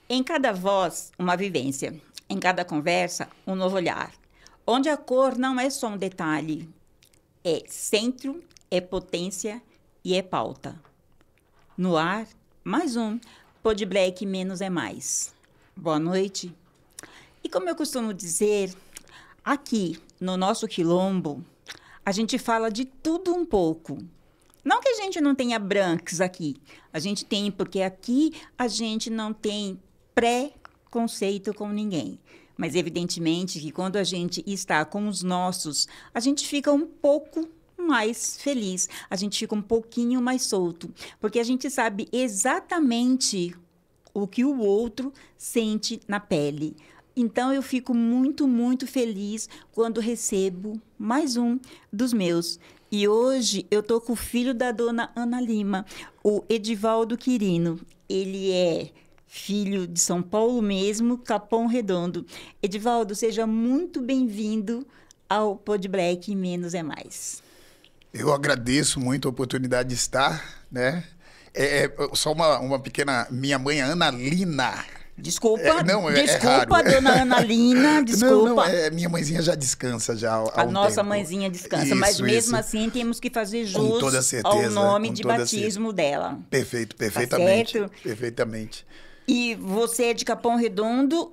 Em cada voz, uma vivência. Em cada conversa, um novo olhar. Onde a cor não é só um detalhe. É centro, é potência e é pauta. No ar, mais um. Pod Black menos é mais. Boa noite. E como eu costumo dizer, aqui no nosso quilombo, a gente fala de tudo um pouco. Não que a gente não tenha brancos aqui. A gente tem, porque aqui a gente não tem pré-conceito com ninguém. Mas, evidentemente, que quando a gente está com os nossos, a gente fica um pouco mais feliz. A gente fica um pouquinho mais solto. Porque a gente sabe exatamente o que o outro sente na pele. Então, eu fico muito, muito feliz quando recebo mais um dos meus. E hoje eu estou com o filho da dona Ana Lima, o Edivaldo Quirino. Ele é filho de São Paulo mesmo, Capão Redondo. Edivaldo, seja muito bem-vindo ao Pod Black Menos é Mais. Eu agradeço muito a oportunidade de estar, né? Só uma pequena... Minha mãe, Ana Lina... Desculpa, raro. Dona Ana Lina, desculpa. Minha mãezinha já descansa já há A um nossa tempo. mãezinha descansa, Isso, mas mesmo isso. assim temos que fazer Com jus toda certeza, ao nome de toda batismo dela. Perfeito, perfeitamente. Tá certo? Perfeitamente. E você é de Capão Redondo,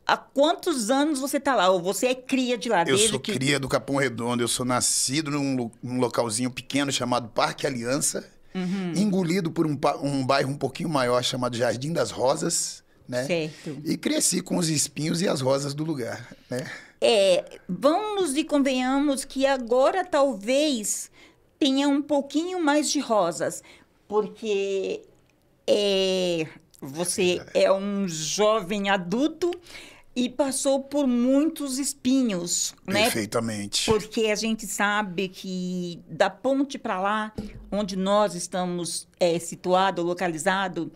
há quantos anos você está lá? Ou você é cria de lá? Eu sou cria do Capão Redondo, eu sou nascido num localzinho pequeno chamado Parque Aliança, engolido por um bairro um pouquinho maior chamado Jardim das Rosas, né? Certo. E cresci com os espinhos e as rosas do lugar, né? Vamos e convenhamos que agora talvez tenha um pouquinho mais de rosas, porque você é um jovem adulto e passou por muitos espinhos, né? Perfeitamente. Porque a gente sabe que da ponte para lá, onde nós estamos situado, localizado,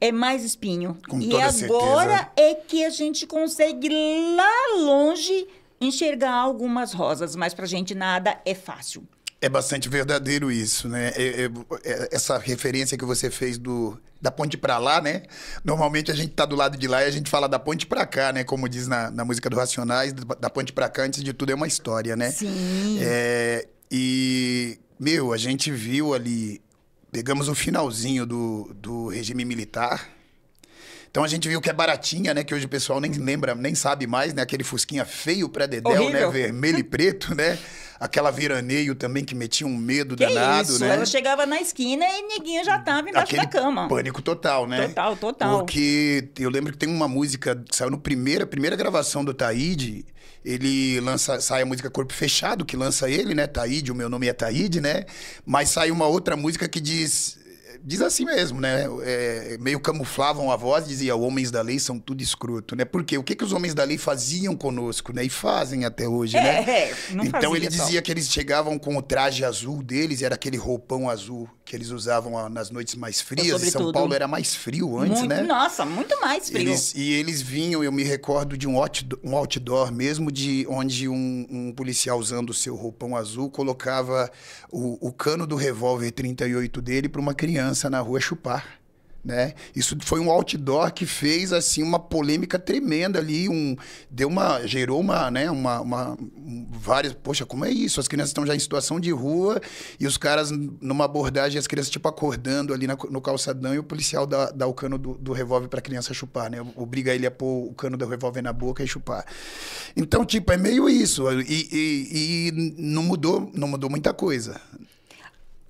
é mais espinho. Com e toda agora certeza. é que a gente consegue lá longe enxergar algumas rosas, mas pra gente nada é fácil. É bastante verdadeiro isso, né? Essa referência que você fez da ponte pra lá, né? Normalmente a gente tá do lado de lá e a gente fala da ponte pra cá, né? Como diz na música do Racionais, da ponte pra cá, antes de tudo, é uma história, né? Sim. A gente viu ali... Pegamos o finalzinho do regime militar. Então a gente viu que é baratinha, né? Que hoje o pessoal nem lembra, nem sabe mais, né? Aquele fusquinha feio pra dedéu, Horrível. né? Vermelho e preto, né? Aquela veraneio também que metia um medo Que danado, isso? né? Ela chegava na esquina e neguinho já tava embaixo da cama. Pânico total, né? Total. Porque eu lembro que tem uma música que saiu no primeira gravação do Taíde. Ele sai a música Corpo Fechado, que lança ele, né? Taíde, o meu nome é Taíde, né? Mas sai uma outra música que diz assim mesmo, né? Meio camuflavam a voz, dizia: homens da lei são tudo escroto, né? Porque o que os homens da lei faziam conosco, né? E fazem até hoje, né? Não então fazia ele só. dizia que eles chegavam com o traje azul deles, era aquele roupão azul que eles usavam nas noites mais frias. E São Paulo era mais frio antes, muito, né? Nossa, muito mais frio. Eles vinham, eu me recordo de um outdoor mesmo, onde um policial usando o seu roupão azul colocava o cano do revólver 38 dele para uma criança na rua chupar, né? Isso foi um outdoor que fez assim uma polêmica tremenda ali, gerou várias, poxa, como é isso? As crianças estão já em situação de rua e os caras numa abordagem, as crianças tipo acordando ali no calçadão e o policial dá o cano do revólver para a criança chupar, né? Obriga ele a pôr o cano do revólver na boca e chupar. Então, tipo, é meio isso e não mudou muita coisa.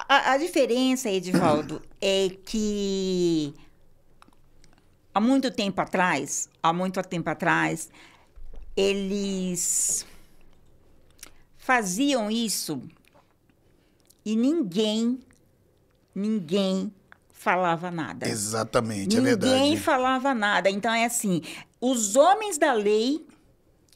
A diferença, Edivaldo, é que há muito tempo atrás, eles faziam isso e ninguém falava nada. Exatamente, é verdade. Ninguém falava nada. Então, é assim, os homens da lei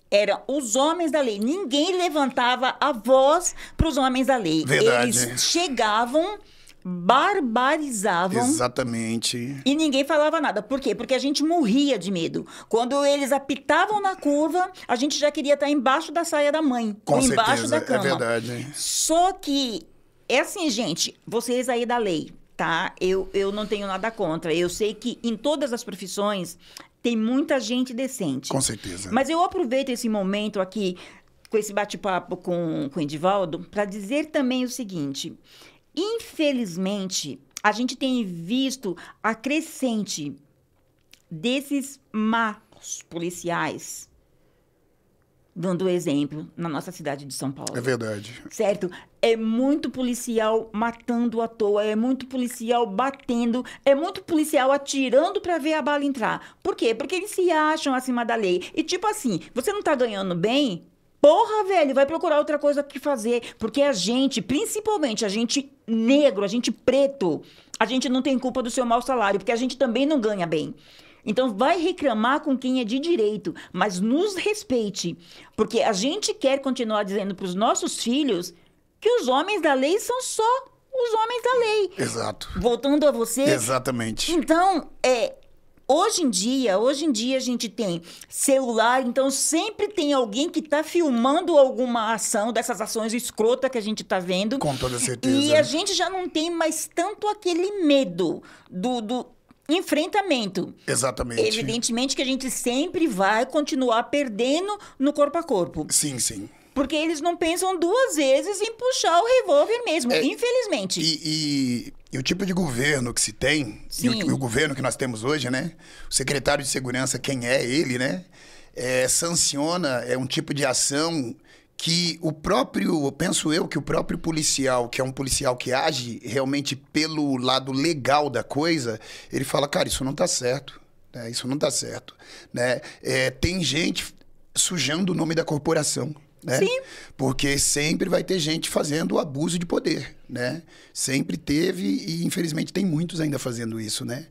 eram os homens da lei. Ninguém levantava a voz para os homens da lei. Verdade. Eles chegavam, barbarizavam. Exatamente. E ninguém falava nada. Por quê? Porque a gente morria de medo. Quando eles apitavam na curva, a gente já queria estar embaixo da saia da mãe. Com ou embaixo certeza, da cama. é verdade. Só que, é assim, gente, vocês aí da lei, tá? Eu não tenho nada contra. Eu sei que em todas as profissões tem muita gente decente. Com certeza. Mas eu aproveito esse momento aqui, com esse bate-papo com o Edivaldo, para dizer também o seguinte. Infelizmente, a gente tem visto a crescente desses maus policiais, dando exemplo na nossa cidade de São Paulo. É verdade. Certo? É muito policial matando à toa, é muito policial batendo, é muito policial atirando para ver a bala entrar. Por quê? Porque eles se acham acima da lei. E tipo assim, você não tá ganhando bem? Porra, velho, vai procurar outra coisa que fazer. Porque a gente, principalmente a gente negro, a gente preto, a gente não tem culpa do seu mau salário, porque a gente também não ganha bem. Então, vai reclamar com quem é de direito, mas nos respeite. Porque a gente quer continuar dizendo para os nossos filhos que os homens da lei são só os homens da lei. Exato. Voltando a você... Exatamente. Então, hoje em dia a gente tem celular, então sempre tem alguém que está filmando alguma ação, dessas ações escrotas que a gente está vendo. Com toda certeza. E a gente já não tem mais tanto aquele medo do enfrentamento. Exatamente. Evidentemente que a gente sempre vai continuar perdendo no corpo a corpo. Sim, sim. Porque eles não pensam duas vezes em puxar o revólver mesmo, infelizmente. E o tipo de governo que se tem, e o governo que nós temos hoje, né? O secretário de Segurança, quem é ele, né? Sanciona um tipo de ação que penso eu que o próprio policial, que é um policial que age realmente pelo lado legal da coisa, ele fala, cara, isso não tá certo, né? Isso não tá certo, né? Tem gente sujando o nome da corporação, né? Sim. Porque sempre vai ter gente fazendo abuso de poder, né? Sempre teve e infelizmente tem muitos ainda fazendo isso, né?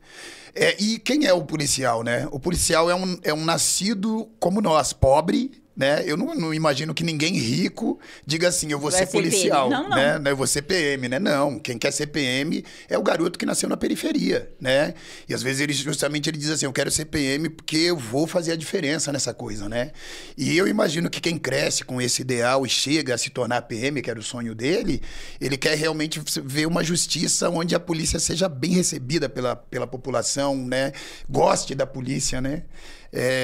E quem é o policial, né? O policial é um nascido como nós, pobre, né? Eu não imagino que ninguém rico diga assim, eu vou ser policial, PM. Não. né? Eu vou ser PM, né? Não, quem quer ser PM é o garoto que nasceu na periferia, né? E às vezes ele diz assim, eu quero ser PM porque eu vou fazer a diferença nessa coisa, né? E eu imagino que quem cresce com esse ideal e chega a se tornar PM, que era o sonho dele, ele quer realmente ver uma justiça onde a polícia seja bem recebida pela população, né? Goste da polícia, né?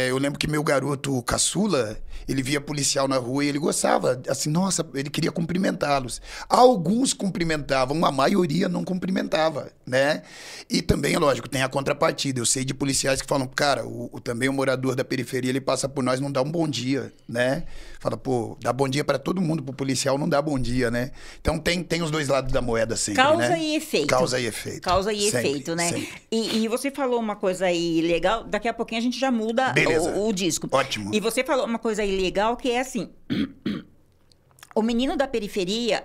Eu lembro que meu garoto caçula, ele via policial na rua e ele gostava, assim, nossa, ele queria cumprimentá-los. Alguns cumprimentavam, a maioria não cumprimentava, né? E também, é lógico, tem a contrapartida. Eu sei de policiais que falam, cara, também o morador da periferia, ele passa por nós, não dá um bom dia, né? Fala, pô, dá bom dia para todo mundo, pro policial não dá bom dia, né? Então tem os dois lados da moeda sempre, Causa né? e efeito. Causa e efeito. Causa e sempre, efeito, né? Sempre. E você falou uma coisa aí legal, daqui a pouquinho a gente já muda o disco. Ótimo. E você falou uma coisa aí legal que é assim... O menino da periferia,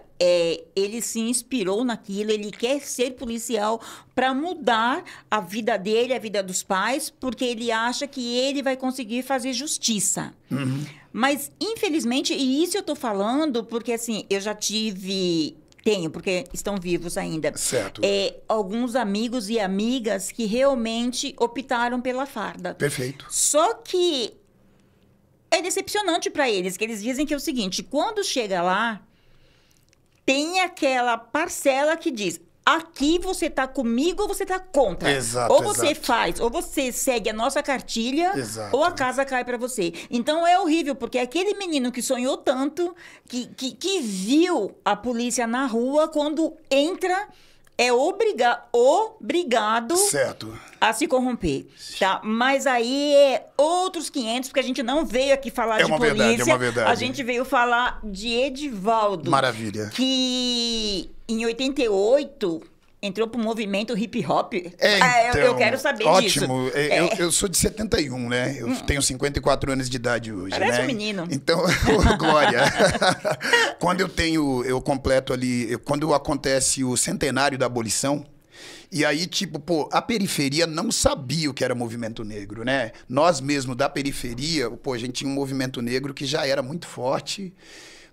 ele se inspirou naquilo, ele quer ser policial para mudar a vida dele, a vida dos pais, porque ele acha que ele vai conseguir fazer justiça. Uhum. Mas, infelizmente, e isso eu tô falando porque, assim, eu já tenho, porque estão vivos ainda. Certo. Alguns amigos e amigas que realmente optaram pela farda. Perfeito. Só que é decepcionante para eles, que eles dizem que é o seguinte, quando chega lá, tem aquela parcela que diz, aqui você tá comigo ou você tá contra. Exato, ou você faz, ou você segue a nossa cartilha, exato, ou a casa cai para você. Então é horrível, porque aquele menino que sonhou tanto, que viu a polícia na rua, quando entra, é obrigado certo. a se corromper, tá? Mas aí é outros 500, porque a gente não veio aqui falar de polícia. É uma verdade. A gente veio falar de Edivaldo. Maravilha. Que em 88 entrou pro movimento hip hop. Então, eu quero saber disso. Ótimo. Eu sou de 71, né? Eu tenho 54 anos de idade hoje, Parece né? um menino. Então, glória. Quando eu completo ali, quando acontece o centenário da abolição, e aí, tipo, pô, a periferia não sabia o que era movimento negro, né? Nós mesmo da periferia, pô, a gente tinha um movimento negro que já era muito forte,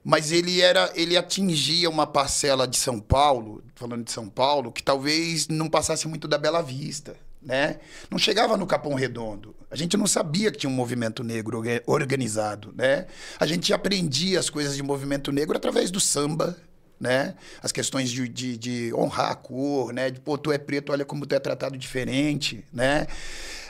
mas ele atingia uma parcela de São Paulo, falando de São Paulo, que talvez não passasse muito da Bela Vista, né? Não chegava no Capão Redondo. A gente não sabia que tinha um movimento negro organizado, né? A gente aprendia as coisas de movimento negro através do samba, né? As questões de honrar a cor, né? De, pô, tu é preto, olha como tu é tratado diferente, né?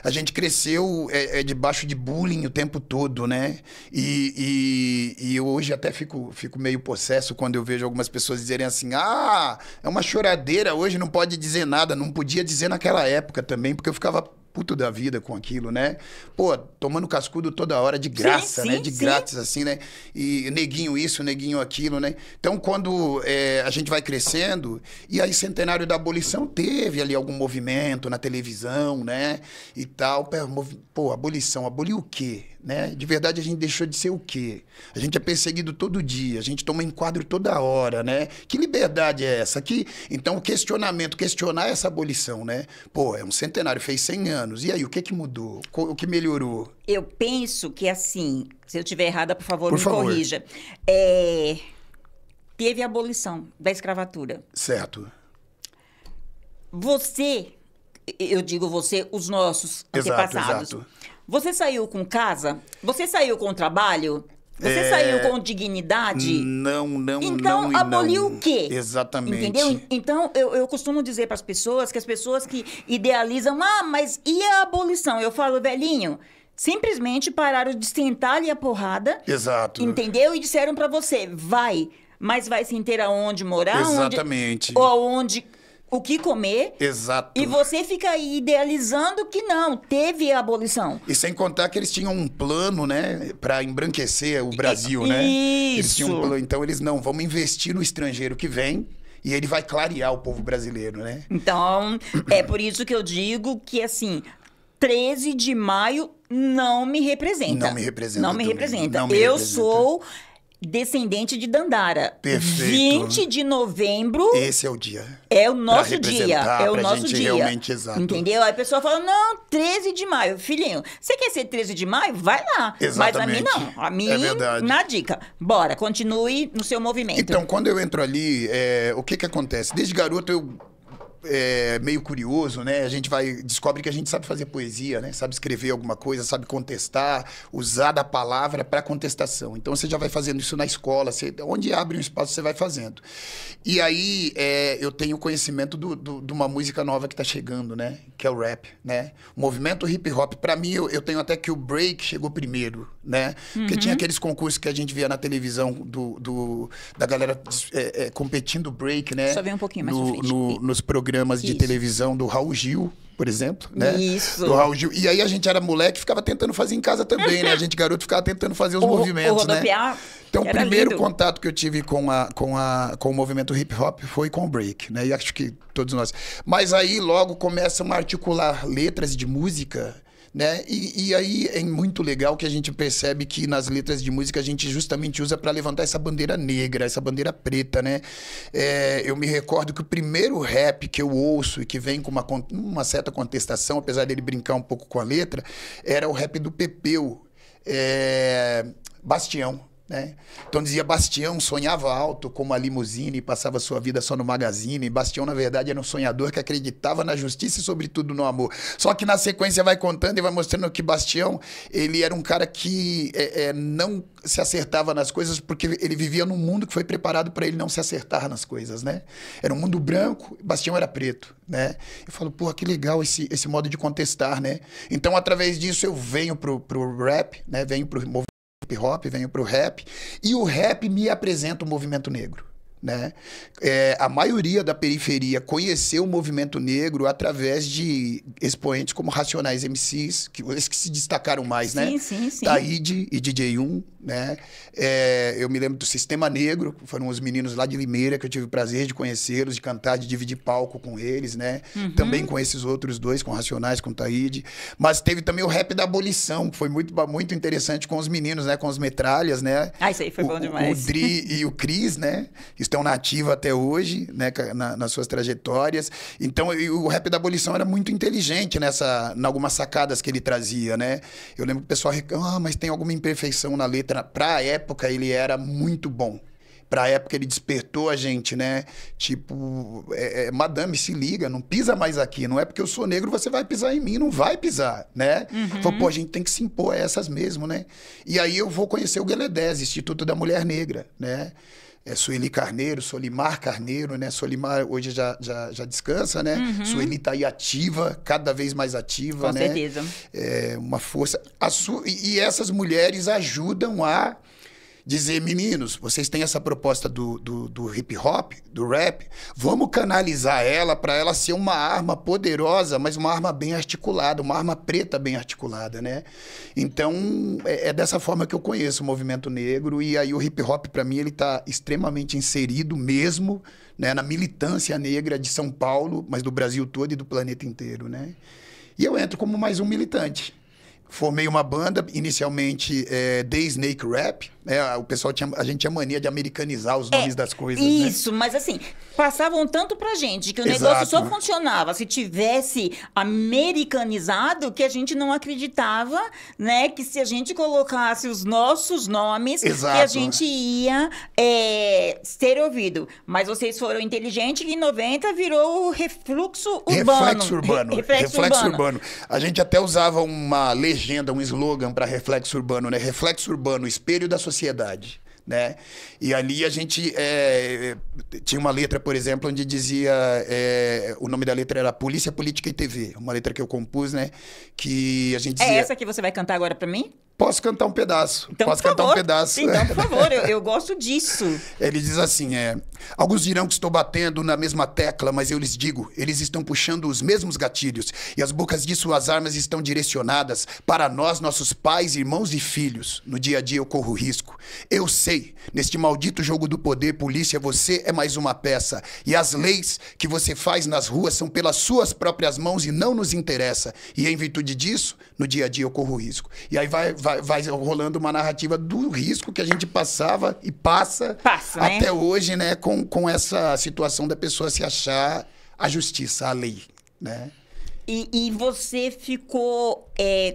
A gente cresceu debaixo de bullying o tempo todo, né? E eu hoje até fico meio possesso quando eu vejo algumas pessoas dizerem assim, ah, é uma choradeira, hoje não pode dizer nada. Não podia dizer naquela época também, porque eu ficava puto da vida com aquilo, né? Pô, tomando cascudo toda hora, de graça, sim, né? De sim. grátis, assim, né? E neguinho isso, neguinho aquilo, né? Então, quando a gente vai crescendo, e aí centenário da abolição teve ali algum movimento na televisão, né? E tal. Pô, abolição, aboliu o quê? Né? De verdade, a gente deixou de ser o quê? A gente é perseguido todo dia, a gente toma enquadro toda hora, né? Que liberdade é essa? Então, o questionamento, questionar essa abolição, né? Pô, é um centenário, fez 100 anos. E aí, o que mudou? O que melhorou? Eu penso que, assim, se eu estiver errada, por favor, Por me favor. corrija. Teve a abolição da escravatura. Certo. Você, eu digo você, os nossos Exato, antepassados. exato. Você saiu com casa? Você saiu com trabalho? Você saiu com dignidade? Não, Então, não, aboliu não. o quê? Exatamente. Entendeu? Então, eu costumo dizer para as pessoas que idealizam, mas e a abolição? Eu falo, velhinho, simplesmente pararam de sentar-lhe a porrada. Exato. Entendeu? E disseram para você, vai, mas vai se ter aonde morar? Exatamente. O que comer. Exato. E você fica aí idealizando que não, teve a abolição. E sem contar que eles tinham um plano, né, para embranquecer o Brasil, né? Eles tinham um plano, então eles não, vamos investir no estrangeiro que vem e ele vai clarear o povo brasileiro, né? Então, é por isso que eu digo que, assim, 13 de maio não me representa. Não me representa Não me também. representa. Não me Eu representa. sou descendente de Dandara. Perfeito. 20 de novembro Esse é o dia. é o Pra nosso dia. representar, É o pra nosso gente dia. realmente, exato. Entendeu? Aí a pessoa fala, não, 13 de maio. Filhinho, você quer ser 13 de maio? Vai lá. Exatamente. Mas a mim não. A mim, É verdade. na dica. Bora, continue no seu movimento. Então, quando eu entro ali, o que acontece? Desde garoto eu meio curioso, né? A gente descobre que a gente sabe fazer poesia, né? Sabe escrever alguma coisa, sabe contestar, usar da palavra para contestação. Então você já vai fazendo isso na escola, onde abre um espaço você vai fazendo. E aí eu tenho conhecimento de uma música nova que está chegando, né? Que é o rap, né? O movimento hip hop, para mim, eu tenho até que o break chegou primeiro, né? Porque tinha aqueles concursos que a gente via na televisão da galera competindo break, né? Só vem um pouquinho mais pra frente. Nos programas de televisão do Raul Gil, por exemplo, né? Isso. Do Raul Gil. E aí a gente era moleque e ficava tentando fazer em casa também, né? A gente garoto ficava tentando fazer os movimentos, né? Então o primeiro contato que eu tive com o movimento hip hop foi com o break, né? E acho que todos nós. Mas aí logo começam a articular letras de música, né? E aí é muito legal que a gente percebe que nas letras de música a gente justamente usa para levantar essa bandeira negra, essa bandeira preta, né? Eu me recordo que o primeiro rap que eu ouço e que vem com uma certa contestação, apesar dele brincar um pouco com a letra, era o rap do Pepeu, Bastião. Né? Então dizia Bastião sonhava alto como a limusine e passava sua vida só no magazine. Bastião na verdade era um sonhador que acreditava na justiça e sobretudo no amor. Só que na sequência vai contando e vai mostrando que Bastião ele era um cara que não se acertava nas coisas porque ele vivia num mundo que foi preparado para ele não se acertar nas coisas, né? Era um mundo branco, Bastião era preto, né? Eu falo, pô, que legal esse modo de contestar, né? Então através disso eu venho pro rap, né? Venho pro movimento hip hop, venho pro rap, e o rap me apresenta o movimento negro, né? A maioria da periferia conheceu o movimento negro através de expoentes como Racionais MCs, esses que se destacaram mais, sim, né? Sim. Taíde e DJ1, né? Eu me lembro do Sistema Negro, foram os meninos lá de Limeira que eu tive o prazer de conhecê-los, de cantar, de dividir palco com eles, né? Também com esses outros dois, com Racionais, com Taíde. Mas teve também o rap da abolição, que foi muito, muito interessante com os meninos, né? Com os Metralhas, né? Isso aí foi bom demais. O Dri e o Cris, né? Estão nativos até hoje, né? Nas suas trajetórias. Então, o rap da abolição era muito inteligente em algumas sacadas que ele trazia, né? Eu lembro que o pessoal reclama, mas tem alguma imperfeição na letra. Pra época, ele era muito bom. Pra época, ele despertou a gente, né? Tipo, madame, se liga, não pisa mais aqui. Não é porque eu sou negro, você vai pisar em mim. Não vai pisar, né? Falou, pô, a gente tem que se impor a essas mesmo, né? E aí eu vou conhecer o Gueledés, Instituto da Mulher Negra, né? Sueli Carneiro, Solimar Carneiro, né? Solimar hoje já descansa, né? Sueli tá aí ativa, cada vez mais ativa, Com né? certeza. É uma força. E essas mulheres ajudam a dizer, meninos, vocês têm essa proposta do hip hop, do rap, vamos canalizar ela para ela ser uma arma poderosa, mas uma arma bem articulada, uma arma preta bem articulada, né? Então, é dessa forma que eu conheço o movimento negro, e aí o hip hop, para mim, ele tá extremamente inserido mesmo, né, na militância negra de São Paulo, mas do Brasil todo e do planeta inteiro, né? E eu entro como mais um militante. Formei uma banda, inicialmente The Snake Rap, né? O pessoal a gente tinha mania de americanizar os nomes das coisas, isso, né? mas assim, passavam tanto pra gente que o Exato. negócio só funcionava se tivesse americanizado, que a gente não acreditava, né? Que se a gente colocasse os nossos nomes, Exato. que a gente ia ser ouvido. Mas vocês foram inteligentes e em 90 virou o refluxo urbano. Reflexo urbano. Reflexo urbano. A gente até usava uma legenda, um slogan para reflexo urbano, né? Reflexo urbano, espelho da sociedade, né? E ali a gente tinha uma letra, por exemplo, onde dizia, o nome da letra era Polícia, Política e TV, uma letra que eu compus, né? Que a gente dizia... É essa que você vai cantar agora para mim? Posso cantar um pedaço. Então, Posso por cantar favor. um pedaço. Então, por favor, eu gosto disso. Ele diz assim, alguns dirão que estou batendo na mesma tecla, mas eu lhes digo, eles estão puxando os mesmos gatilhos e as bocas de suas armas estão direcionadas para nós, nossos pais, irmãos e filhos. No dia a dia eu corro risco. Eu sei, neste maldito jogo do poder, polícia, você é mais uma peça. E as leis que você faz nas ruas são pelas suas próprias mãos e não nos interessa. E em virtude disso, no dia a dia eu corro risco. E aí vai rolando uma narrativa do risco que a gente passava e passa né? até hoje, né? Com essa situação da pessoa se achar a justiça, a lei, né? E você ficou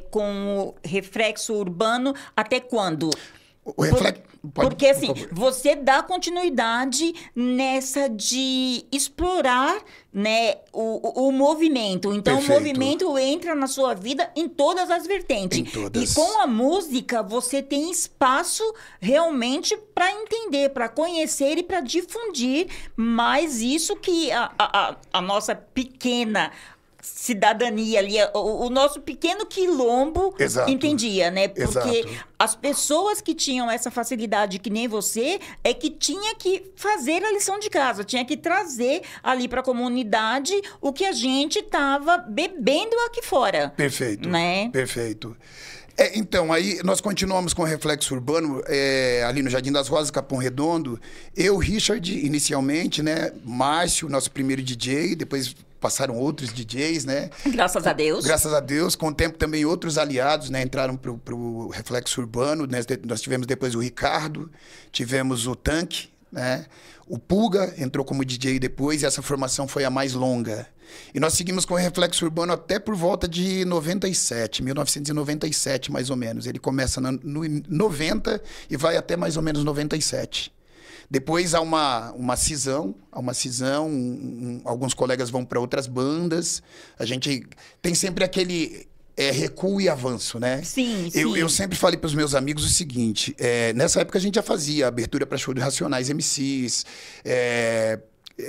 com o reflexo urbano até quando? O reflexo... Porque assim, você dá continuidade nessa de explorar, né, o movimento. Então, Perfeito. O movimento entra na sua vida em todas as vertentes. Em todas. E com a música, você tem espaço realmente para entender, para conhecer e para difundir mais isso que a nossa pequena cidadania ali, o nosso pequeno quilombo Exato. Entendia, né? Porque Exato. as pessoas que tinham essa facilidade que nem você, é que tinha que fazer a lição de casa, tinha que trazer ali para a comunidade o que a gente estava bebendo aqui fora. Perfeito, né? Perfeito. Então, aí nós continuamos com o Reflexo Urbano, ali no Jardim das Rosas, Capão Redondo. Eu, Richard, inicialmente, né? Márcio, nosso primeiro DJ, depois passaram outros DJs, né? Graças a Deus. Graças a Deus. Com o tempo também outros aliados, né? Entraram pro Reflexo Urbano. Né? Nós tivemos depois o Ricardo, tivemos o Tanque, né? O Pulga entrou como DJ depois e essa formação foi a mais longa. E nós seguimos com o Reflexo Urbano até por volta de 1997, mais ou menos. Ele começa no 90 e vai até mais ou menos 97. Depois há uma cisão, alguns colegas vão para outras bandas. A gente tem sempre aquele recuo e avanço, né? Sim, Eu sempre falei para os meus amigos o seguinte, nessa época a gente já fazia abertura para show de Racionais MCs,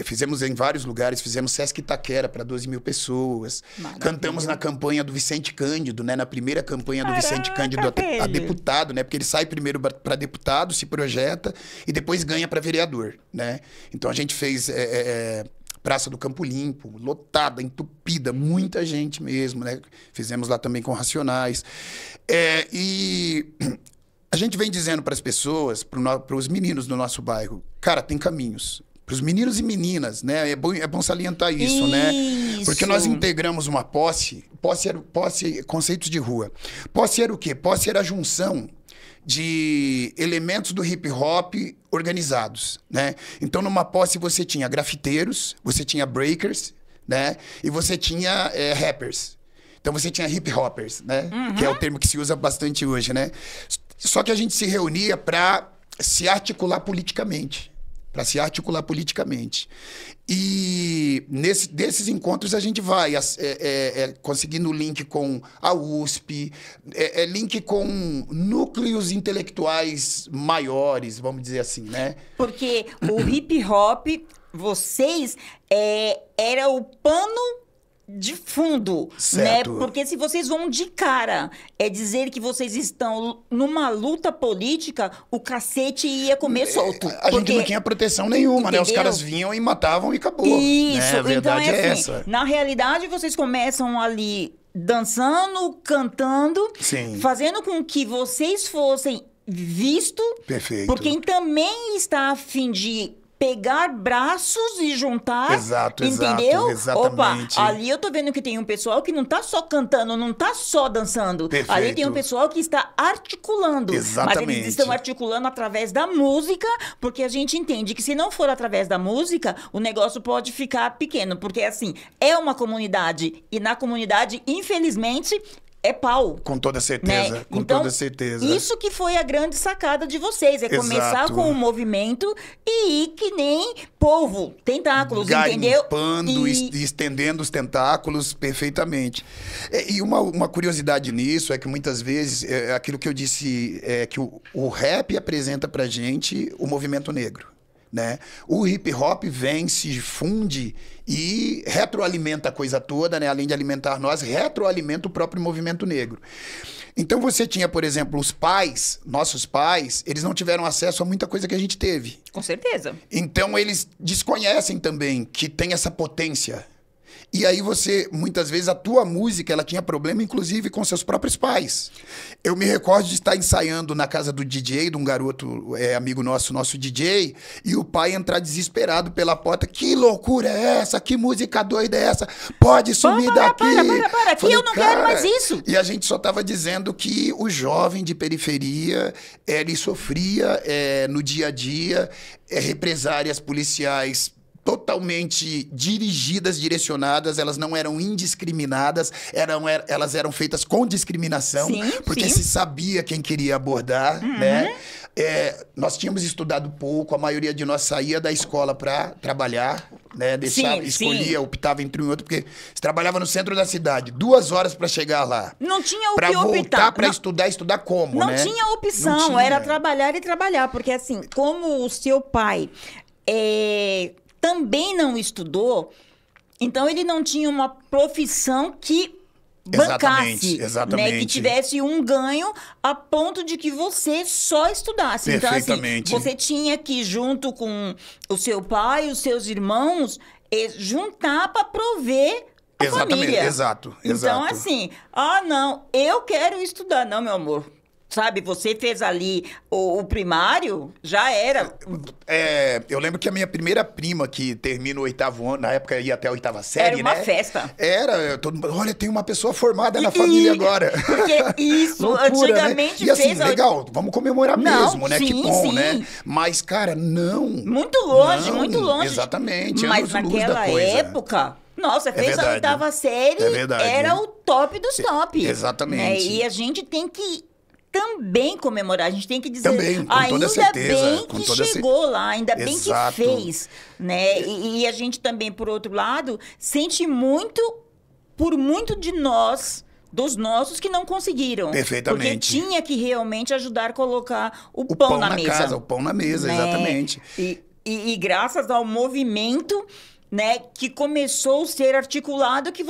fizemos em vários lugares, fizemos Sesc Itaquera para 12 mil pessoas. Maravilha. Cantamos na campanha do Vicente Cândido, né? Na primeira campanha do Vicente Cândido a deputado, né? Porque ele sai primeiro para deputado, se projeta e depois ganha para vereador, né? Então a gente fez Praça do Campo Limpo, lotada, entupida, muita gente mesmo, né? Fizemos lá também com Racionais. E a gente vem dizendo para as pessoas, para os meninos do nosso bairro, cara, tem caminhos. Para os meninos e meninas, né? É bom salientar isso, né? Porque nós integramos uma posse, conceitos de rua. Posse era o quê? Posse era a junção de elementos do hip hop organizados, né? Então, numa posse você tinha grafiteiros, você tinha breakers, né? E você tinha rappers. Então, você tinha hip hoppers, né? Uhum. Que é o termo que se usa bastante hoje, né? Só que a gente se reunia para se articular politicamente. para se articular politicamente. E desses encontros a gente vai conseguindo link com a USP, link com núcleos intelectuais maiores, vamos dizer assim, né? Porque o hip hop, vocês, era o pano de fundo, certo, né? Porque se vocês vão de cara dizer que vocês estão numa luta política, o cacete ia comer solto. A gente não tinha proteção nenhuma, entendeu? né? Os caras vinham e matavam e acabou. Isso, né? A verdade então é essa. Na realidade, vocês começam ali dançando, cantando, Sim. fazendo com que vocês fossem vistos Perfeito. por quem também está a fim de pegar braços e juntar, exato, entendeu? Exatamente. Opa, ali eu tô vendo que tem um pessoal que não tá só cantando, não tá só dançando. Perfeito. Ali tem um pessoal que está articulando. Exatamente. Mas eles estão articulando através da música, porque a gente entende que se não for através da música, o negócio pode ficar pequeno. Porque, assim, é uma comunidade, e na comunidade, infelizmente, é pau. Com toda certeza, né? com então, toda certeza. Isso que foi a grande sacada de vocês, começar Exato. com o movimento e ir que nem polvo, tentáculos, entendeu? Garimpando e estendendo os tentáculos perfeitamente. E uma curiosidade nisso é que muitas vezes, aquilo que eu disse, é que o rap apresenta pra gente o movimento negro. Né? O hip hop vem, se funde e retroalimenta a coisa toda, né? Além de alimentar nós, retroalimenta o próprio movimento negro. Então você tinha, por exemplo, os pais, nossos pais, eles não tiveram acesso a muita coisa que a gente teve. Com certeza. Então eles desconhecem também que tem essa potência. E aí muitas vezes, a tua música, ela tinha problema, inclusive, com seus próprios pais. Eu me recordo de estar ensaiando na casa do DJ, de um garoto, amigo nosso DJ, e o pai entrar desesperado pela porta. Que loucura é essa? Que música doida é essa? Pode sumir daqui! Para, que eu não quero mais isso! E a gente só estava dizendo que o jovem de periferia, ele sofria no dia a dia represálias policiais totalmente dirigidas, direcionadas, elas não eram indiscriminadas, elas eram feitas com discriminação, porque se sabia quem queria abordar, né? Nós tínhamos estudado pouco, a maioria de nós saía da escola para trabalhar, né? Escolhia, optava entre um e outro, porque você trabalhava no centro da cidade, 2 horas para chegar lá. Não tinha o que optar. Para voltar para estudar como, não né? Tinha opção, não tinha. Era trabalhar e trabalhar, porque assim, como o seu pai também não estudou, então ele não tinha uma profissão que bancasse, exatamente. Né, que tivesse um ganho a ponto de que você só estudasse. Perfeitamente. Então, assim, você tinha que, junto com o seu pai, os seus irmãos, juntar para prover a família. Exato. Então, assim, não, eu quero estudar. Não, meu amor. Sabe, você fez ali o primário, já era. Eu lembro que a minha primeira prima, que termina o 8º ano, na época ia até a 8ª série, era uma festa. Todo mundo, olha, tem uma pessoa formada na família agora. Porque isso, loucura, né? antigamente E assim, legal, vamos comemorar mesmo, né? Sim, que bom, sim. né? Mas, cara, não. Muito longe, muito longe. Exatamente, mas naquela época... Nossa, fez a 8ª série, era o top dos top. Exatamente. Né? E a gente tem que também comemorar, a gente tem que dizer, também, com toda certeza, bem que chegou lá, ainda bem que fez, né? E a gente também, por outro lado, sente muito por muito de nós, dos nossos que não conseguiram. Perfeitamente. Porque tinha que realmente ajudar a colocar o pão na mesa. Casa, o pão na mesa, né? Exatamente. E graças ao movimento, né, que começou a ser articulado, que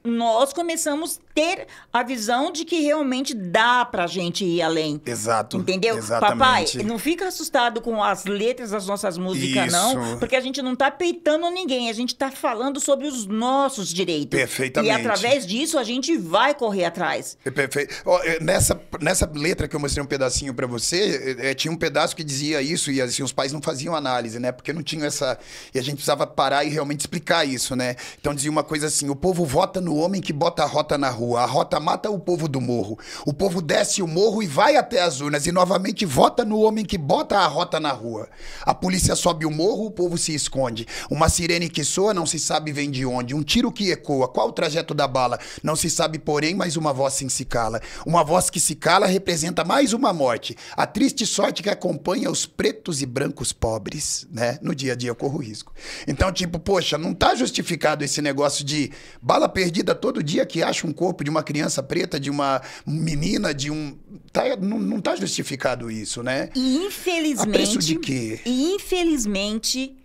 nós começamos a ter a visão de que realmente dá pra gente ir além. Exato. Entendeu? Exatamente. Papai, não fica assustado com as letras das nossas músicas, não, porque a gente não tá peitando ninguém, a gente tá falando sobre os nossos direitos. Perfeitamente. E através disso a gente vai correr atrás. Perfeito. Nessa letra que eu mostrei um pedacinho pra você, tinha um pedaço que dizia isso, e assim, os pais não faziam análise, né? Porque não tinham essa... E a gente precisava parar e realmente explicar isso, né? Então dizia uma coisa assim: o povo vota no homem que bota a rota na rua. rua. A rota mata o povo do morro. O povo desce o morro e vai até as urnas e novamente vota no homem que bota a rota na rua. A polícia sobe o morro, o povo se esconde. Uma sirene que soa, não se sabe vem de onde. Um tiro que ecoa, qual o trajeto da bala? Não se sabe, porém, mas uma voz se cala. Uma voz que se cala representa mais uma morte. A triste sorte que acompanha os pretos e brancos pobres, né? No dia a dia eu corro risco. Então, tipo, poxa, não tá justificado esse negócio de bala perdida todo dia que acha um corpo de uma criança preta, de uma menina, de um... não tá justificado isso, né? E infelizmente... A preço de quê? E infelizmente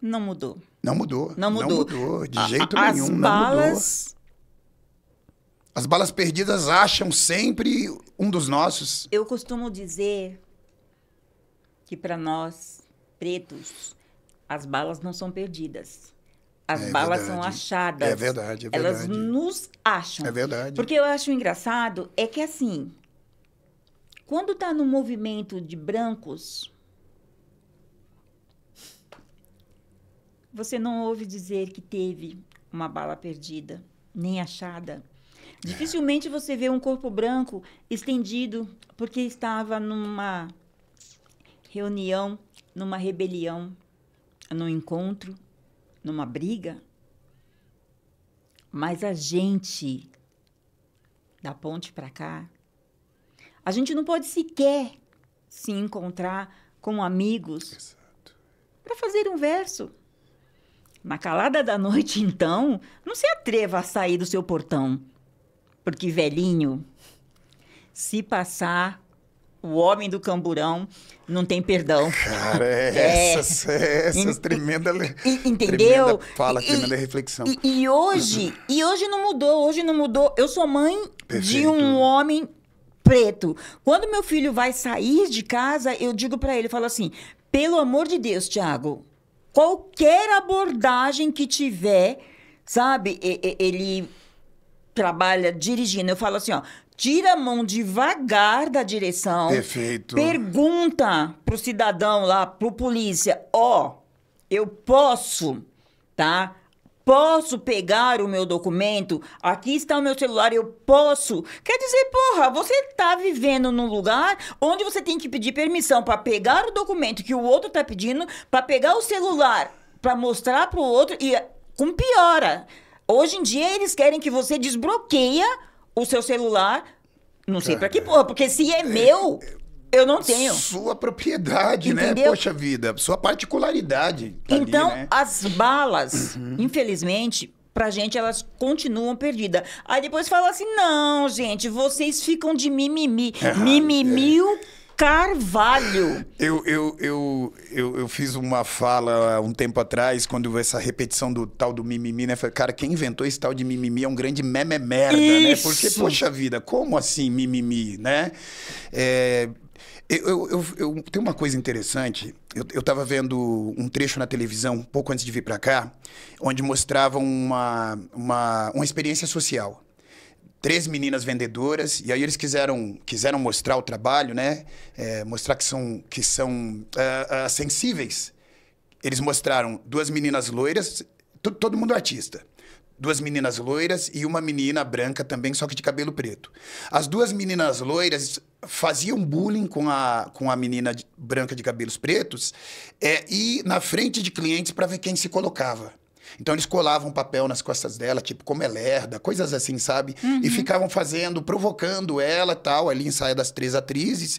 não mudou. Não mudou. Não mudou. Não mudou, de jeito nenhum, As não balas... mudou. As balas perdidas acham sempre um dos nossos. Eu costumo dizer que para nós, pretos, as balas não são perdidas. As balas são achadas. É verdade, é verdade. Elas nos acham. É verdade. Porque eu acho engraçado é que, assim, quando tá no movimento de brancos, você não ouve dizer que teve uma bala perdida, nem achada. Dificilmente você vê um corpo branco estendido porque estava numa reunião, numa rebelião, num encontro, numa briga. Mas a gente, da ponte para cá, a gente não pode sequer se encontrar como amigos para fazer um verso. Na calada da noite, então, não se atreva a sair do seu portão. Porque, velhinho, se passar, o homem do camburão não tem perdão. Cara, essas tremenda, entendeu? Tremenda fala, tremenda reflexão. E hoje não mudou, hoje não mudou. Eu sou mãe de um homem preto. Quando meu filho vai sair de casa, eu digo para ele, falo assim, pelo amor de Deus, Tiago, qualquer abordagem que tiver, sabe, ele... trabalha dirigindo, eu falo assim, ó, tira a mão devagar da direção. Perfeito. Pergunta pro cidadão lá, pro polícia, ó, eu posso, tá? Posso pegar o meu documento? Aqui está o meu celular, eu posso. Quer dizer, porra, você tá vivendo num lugar onde você tem que pedir permissão para pegar o documento que o outro tá pedindo, para pegar o celular, para mostrar pro outro e com piora. Hoje em dia, eles querem que você desbloqueia o seu celular. Não sei pra que porra, porque se é meu, eu não tenho. Sua propriedade, entendeu? Né? Poxa vida, sua particularidade. Tá então, ali, né? as balas, infelizmente, pra gente, elas continuam perdidas. Aí depois fala assim, não, gente, vocês ficam de mimimi. Mimimi o Carvalho. Eu fiz uma fala um tempo atrás, quando essa repetição do tal do mimimi, né? Falei, cara, quem inventou esse tal de mimimi é um grande meme merda, né? Porque, poxa vida, como assim mimimi, né? Eu tenho uma coisa interessante. Eu tava vendo um trecho na televisão, um pouco antes de vir para cá, onde mostrava uma experiência social. 3 meninas vendedoras, e aí eles quiseram mostrar o trabalho, né? Mostrar que são sensíveis. Eles mostraram 2 meninas loiras, todo mundo artista. 2 meninas loiras e uma menina branca também, só que de cabelo preto. As 2 meninas loiras faziam bullying com a menina branca de cabelos pretos e na frente de clientes para ver quem se colocava. Então, eles colavam papel nas costas dela, tipo, como ela é lerda, coisas assim, sabe? Uhum. E ficavam provocando ela, tal, ali ensaio das 3 atrizes,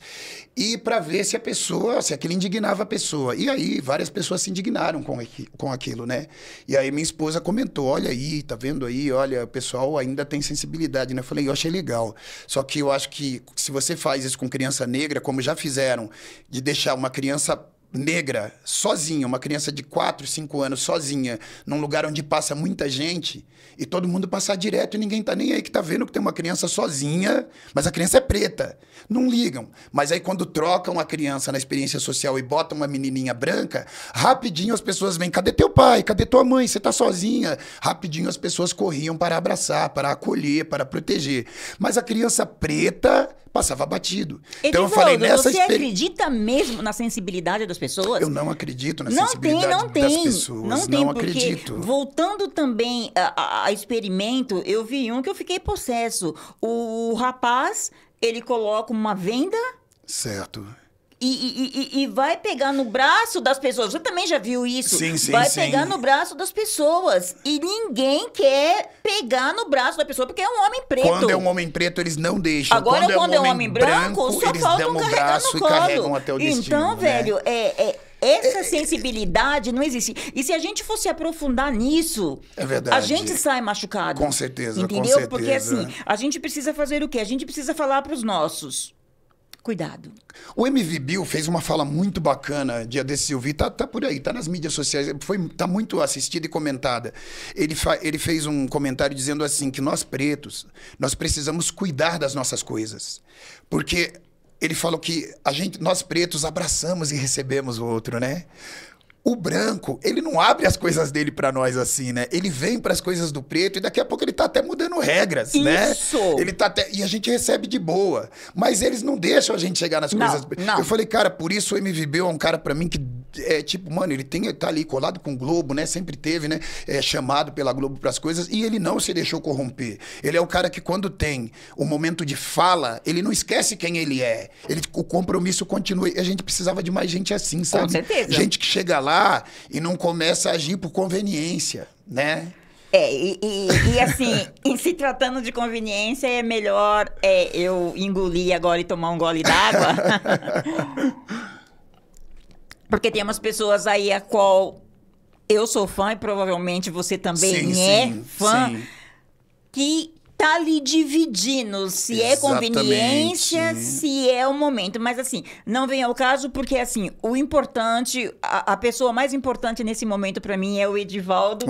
e para ver se aquilo indignava a pessoa. E aí, várias pessoas se indignaram com aquilo, né? E aí, minha esposa comentou, olha aí, tá vendo aí? Olha, o pessoal ainda tem sensibilidade, né? Eu falei, eu achei legal. Só que eu acho que se você faz isso com criança negra, como já fizeram, de deixar uma criança negra, sozinha, uma criança de 4, 5 anos sozinha, num lugar onde passa muita gente, e todo mundo passar direto e ninguém tá nem aí que tá vendo que tem uma criança sozinha, mas a criança é preta. Não ligam. Mas aí quando trocam a criança na experiência social e botam uma menininha branca, rapidinho as pessoas vêm, cadê teu pai? Cadê tua mãe? Você tá sozinha? Rapidinho as pessoas corriam para abraçar, para acolher, para proteger. Mas a criança preta passava batido. Então eu falei, você acredita mesmo na sensibilidade das pessoas? Eu não acredito na sensibilidade das pessoas. Não tem, não porque acredito. Voltando também a experimento, eu vi um que eu fiquei possesso. O rapaz, ele coloca uma venda... Certo. E vai pegar no braço das pessoas. Você também já viu isso? Sim, sim, vai sim. pegar no braço das pessoas. E ninguém quer pegar no braço da pessoa, porque é um homem preto. Quando é um homem preto, eles não deixam. Agora, quando é um homem branco só eles faltam dão o carregar braço no e colo. carregam até o destino. Então, né? velho, essa sensibilidade não existe. E se a gente fosse aprofundar nisso, é verdade. A gente sai machucado. Com certeza, entendeu? com certeza. Porque assim, a gente precisa fazer o quê? A gente precisa falar para os nossos. Cuidado. O MV Bill fez uma fala muito bacana, dia desses eu vi, tá por aí, tá nas mídias sociais, tá muito assistida e comentada. Ele fez um comentário dizendo assim, que nós pretos, nós precisamos cuidar das nossas coisas. Porque ele falou que nós pretos abraçamos e recebemos o outro, né? O branco, ele não abre as coisas dele pra nós assim, né? Ele vem pras coisas do preto e daqui a pouco ele tá até mudando regras, né? Isso! E a gente recebe de boa. Mas eles não deixam a gente chegar nas coisas... Não. Eu falei, cara, por isso o MVB é um cara pra mim que é tipo, mano, ele tá ali colado com o Globo, né? Sempre teve, né? Chamado pela Globo pras coisas e ele não se deixou corromper. Ele é o cara que quando tem o momento de fala, ele não esquece quem ele é. O compromisso continua. E a gente precisava de mais gente assim, sabe? Com certeza. Gente que chega lá e não começa a agir por conveniência, né? E assim, em se tratando de conveniência, é melhor eu engolir agora e tomar um gole d'água. Porque tem umas pessoas aí a qual eu sou fã e provavelmente você também fã, que tá ali dividindo se é conveniência, se é o momento. Mas assim, não vem ao caso porque assim, o importante, a pessoa mais importante nesse momento pra mim é o Edivaldo,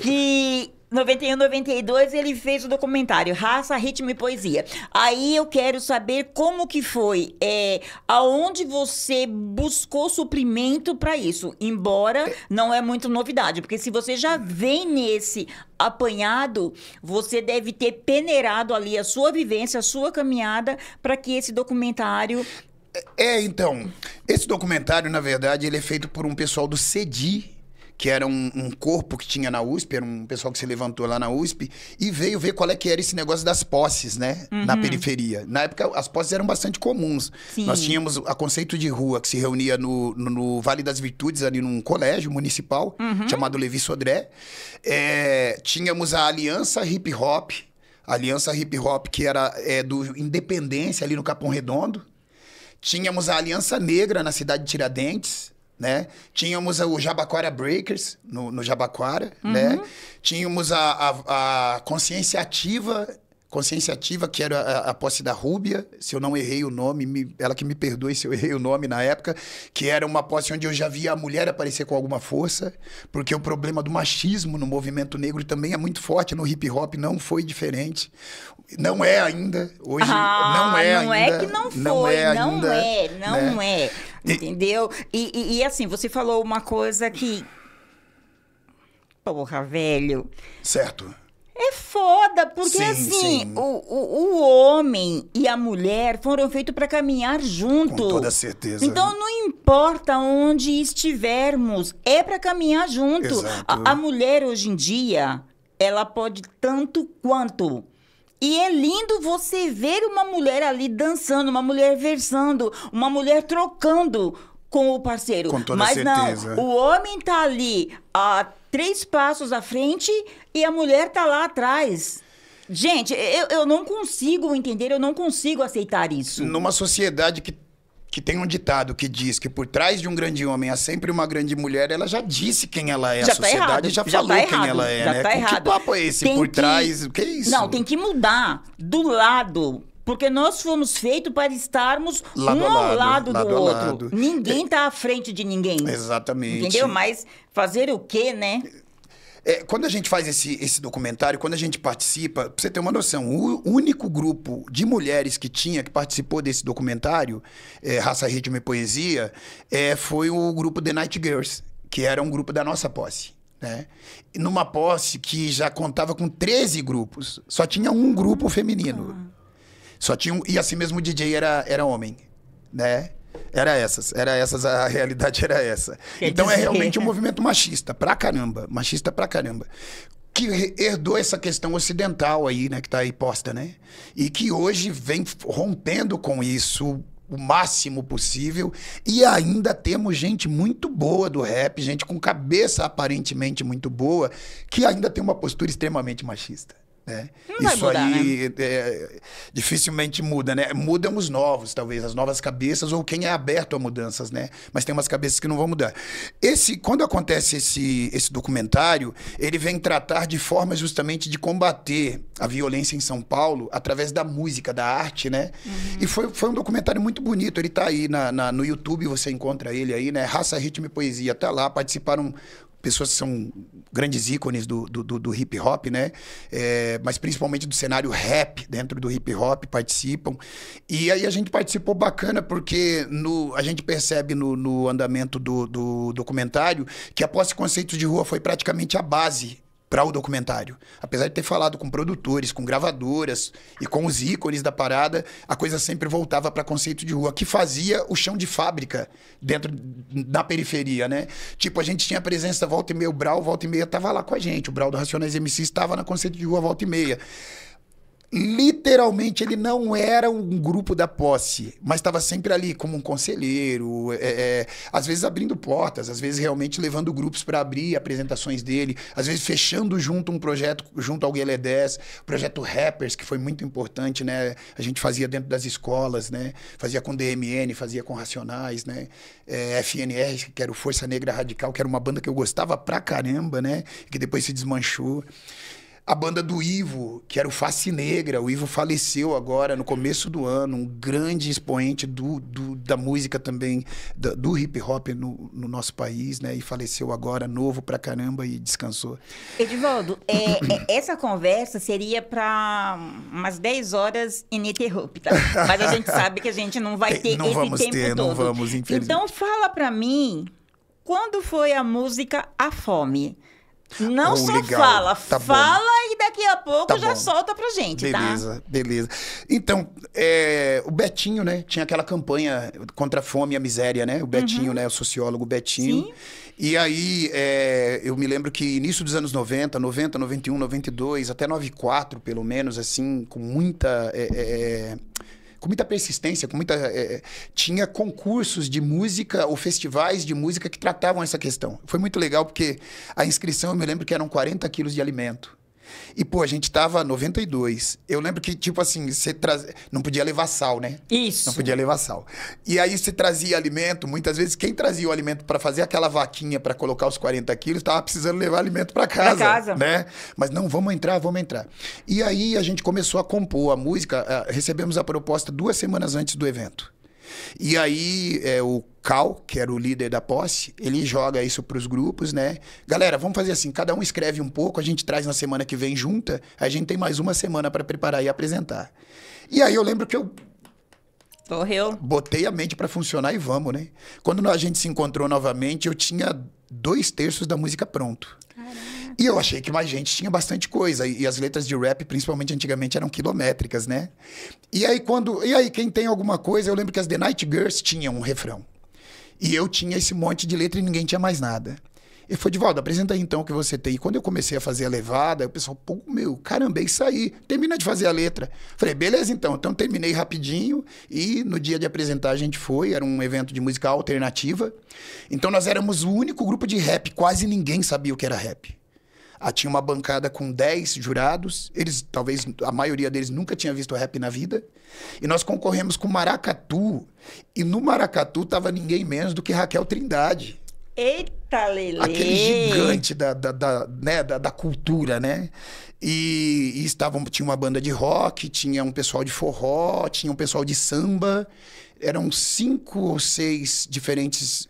que... 91, 92, ele fez o documentário Raça, Ritmo e Poesia. Aí eu quero saber como que foi, aonde você buscou suprimento para isso, embora não é muito novidade, porque se você já vem nesse apanhado, você deve ter peneirado ali a sua vivência, a sua caminhada, para que esse documentário... Então, esse documentário, na verdade, ele é feito por um pessoal do CEDI, que era um corpo que tinha na USP, era um pessoal que se levantou lá na USP e veio ver qual é que era esse negócio das posses, né? Na periferia. Na época, as posses eram bastante comuns. Sim. Nós tínhamos a Conceito de Rua, que se reunia no Vale das Virtudes, ali num colégio municipal, chamado Levi Sodré. Tínhamos a Aliança Hip Hop, que era do Independência, ali no Capão Redondo. Tínhamos a Aliança Negra, na cidade de Tiradentes, né? Tínhamos o Jabaquara Breakers, no Jabaquara, né? Tínhamos a Consciência Ativa, que era a posse da Rúbia, se eu não errei o nome, ela que me perdoe se eu errei o nome na época, que era uma posse onde eu já via a mulher aparecer com alguma força, porque o problema do machismo no movimento negro também é muito forte, no hip hop não foi diferente. Não é ainda, hoje não é ainda. Não é que não foi, não é. Né? Entendeu? E assim, você falou uma coisa que... Porra, velho. Certo. É foda, porque assim, o homem e a mulher foram feitos para caminhar junto. Com toda certeza. Então não importa onde estivermos, é para caminhar junto. Exato. A mulher hoje em dia, ela pode tanto quanto. E é lindo você ver uma mulher ali dançando, uma mulher versando, uma mulher trocando com o parceiro. Com toda Mas certeza. Não, o homem tá ali a 3 passos à frente e a mulher tá lá atrás. Gente, eu não consigo entender, eu não consigo aceitar isso. Numa sociedade que tem um ditado que diz que por trás de um grande homem há sempre uma grande mulher, ela já disse quem ela é. Já a sociedade já falou quem ela é, já né? Tá errado. Que papo é esse? Por trás, o que é isso? Não, tem que mudar do lado. Porque nós fomos feitos para estarmos um ao lado do outro. Ninguém tá à frente de ninguém. Exatamente. Entendeu? Mas fazer o quê, né? Quando a gente faz esse documentário, quando a gente participa, pra você ter uma noção, o único grupo de mulheres que participou desse documentário, Raça, Ritmo e Poesia, foi o grupo The Night Girls, que era um grupo da nossa posse. Né? Numa posse que já contava com 13 grupos, só tinha um grupo feminino. Só tinha e assim mesmo o DJ era homem, né? Era essas, a realidade era essa. Então é realmente um movimento machista pra caramba, que herdou essa questão ocidental aí, né, que tá aí posta, né? E que hoje vem rompendo com isso o máximo possível, e ainda temos gente muito boa do rap, gente com cabeça aparentemente muito boa, que ainda tem uma postura extremamente machista. Né? Não Isso vai mudar, aí né? dificilmente muda, né? Mudam os novos, talvez, as novas cabeças ou quem é aberto a mudanças, né? Mas tem umas cabeças que não vão mudar. Quando acontece esse documentário, ele vem tratar de forma justamente de combater a violência em São Paulo através da música, da arte, né? E foi um documentário muito bonito. Ele tá aí no YouTube, você encontra ele aí, né? Raça, Ritmo e Poesia. Tá lá, participaram pessoas que são grandes ícones do hip hop, né? Mas principalmente do cenário rap, dentro do hip hop, participam. E aí a gente participou bacana, porque a gente percebe no andamento do documentário que a posse de conceitos de rua foi praticamente a base para o documentário. Apesar de ter falado com produtores, com gravadoras e com os ícones da parada, a coisa sempre voltava para conceito de rua, que fazia o chão de fábrica dentro da periferia, né? Tipo, a gente tinha a presença volta e meia, o Brau, volta e meia, tava lá com a gente. O Brau do Racionais MC estava na conceito de rua volta e meia. Literalmente, ele não era um grupo da posse, mas estava sempre ali como um conselheiro, às vezes abrindo portas, às vezes realmente levando grupos para abrir apresentações dele, às vezes fechando junto um projeto, junto ao Guelé 10, o projeto Rappers, que foi muito importante, né? A gente fazia dentro das escolas, né? Fazia com DMN, fazia com Racionais, né? FNR, que era o Força Negra Radical, que era uma banda que eu gostava pra caramba, né? Que depois se desmanchou. A banda do Ivo, que era o Face Negra. O Ivo faleceu agora, no começo do ano. Um grande expoente da música também, do hip hop no nosso país, né? E faleceu agora, novo pra caramba, e descansou. Edivaldo, essa conversa seria para umas 10 horas ininterrupta. Mas a gente sabe que a gente não vai ter não esse vamos tempo ter, todo. Não vamos, infelizmente. Então fala para mim, quando foi a música A Fome? Não só legal. fala, fala e daqui a pouco já bom. solta pra gente, beleza, tá? Beleza. Então, o Betinho, né? Tinha aquela campanha contra a fome e a miséria, né? O Betinho, né? O sociólogo Betinho. Sim. E aí, eu me lembro que início dos anos 90, 91, 92, até 94, pelo menos, assim, com muita persistência, tinha concursos de música ou festivais de música que tratavam essa questão. Foi muito legal porque a inscrição, eu me lembro que eram 40 quilos de alimento. E, pô, a gente tava 92. Eu lembro que, tipo assim, não podia levar sal, né? Isso. Não podia levar sal. E aí você trazia alimento, muitas vezes quem trazia o alimento para fazer aquela vaquinha para colocar os 40 quilos, tava precisando levar alimento para casa. Né? Mas não, vamos entrar. E aí a gente começou a compor a música, recebemos a proposta 2 semanas antes do evento. E aí o Cal, que era o líder da posse, ele joga isso para os grupos, né? Galera, vamos fazer assim, cada um escreve um pouco, a gente traz na semana que vem junta, a gente tem mais uma semana para preparar e apresentar. E aí eu lembro que eu botei a mente para funcionar e vamos, né? Quando a gente se encontrou novamente, eu tinha 2/3 da música pronto. Caramba. E eu achei que mais gente tinha bastante coisa. E as letras de rap, principalmente antigamente, eram quilométricas, né? E aí, quem tem alguma coisa, eu lembro que as The Night Girls tinham um refrão. E eu tinha esse monte de letra e ninguém tinha mais nada. Ele falou, Edivaldo, apresenta aí então o que você tem. E quando eu comecei a fazer a levada, o pessoal, pô, caramba, é isso aí. Termina de fazer a letra. Falei, beleza então. Então terminei rapidinho e no dia de apresentar a gente foi. Era um evento de música alternativa. Então nós éramos o único grupo de rap. Quase ninguém sabia o que era rap. Tinha uma bancada com 10 jurados. Talvez a maioria deles nunca tinha visto rap na vida. E nós concorremos com Maracatu. E no Maracatu tava ninguém menos do que Raquel Trindade. Eita, Lelê! Aquele gigante da cultura, né? E tinha uma banda de rock, tinha um pessoal de forró, tinha um pessoal de samba. Eram 5 ou 6 diferentes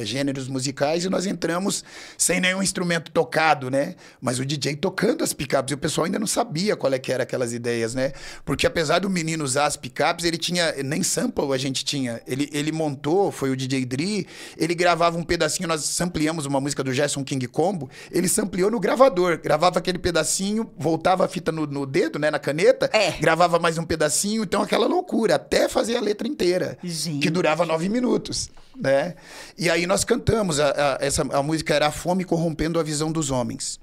gêneros musicais e nós entramos sem nenhum instrumento tocado, né? Mas o DJ tocando as picapes. E o pessoal ainda não sabia qual que era aquelas ideias, né? Porque apesar do menino usar as picapes, ele tinha... Nem sample a gente tinha. Ele montou, foi o DJ Dri, ele gravava um pedacinho, nós nós sampleamos uma música do Gerson King Combo, ele sampleou no gravador. Gravava aquele pedacinho, voltava a fita no dedo, né, na caneta, gravava mais um pedacinho, então aquela loucura, até fazer a letra inteira, que durava 9 minutos, né? E aí nós cantamos, a música era A Fome Corrompendo a Visão dos Homens.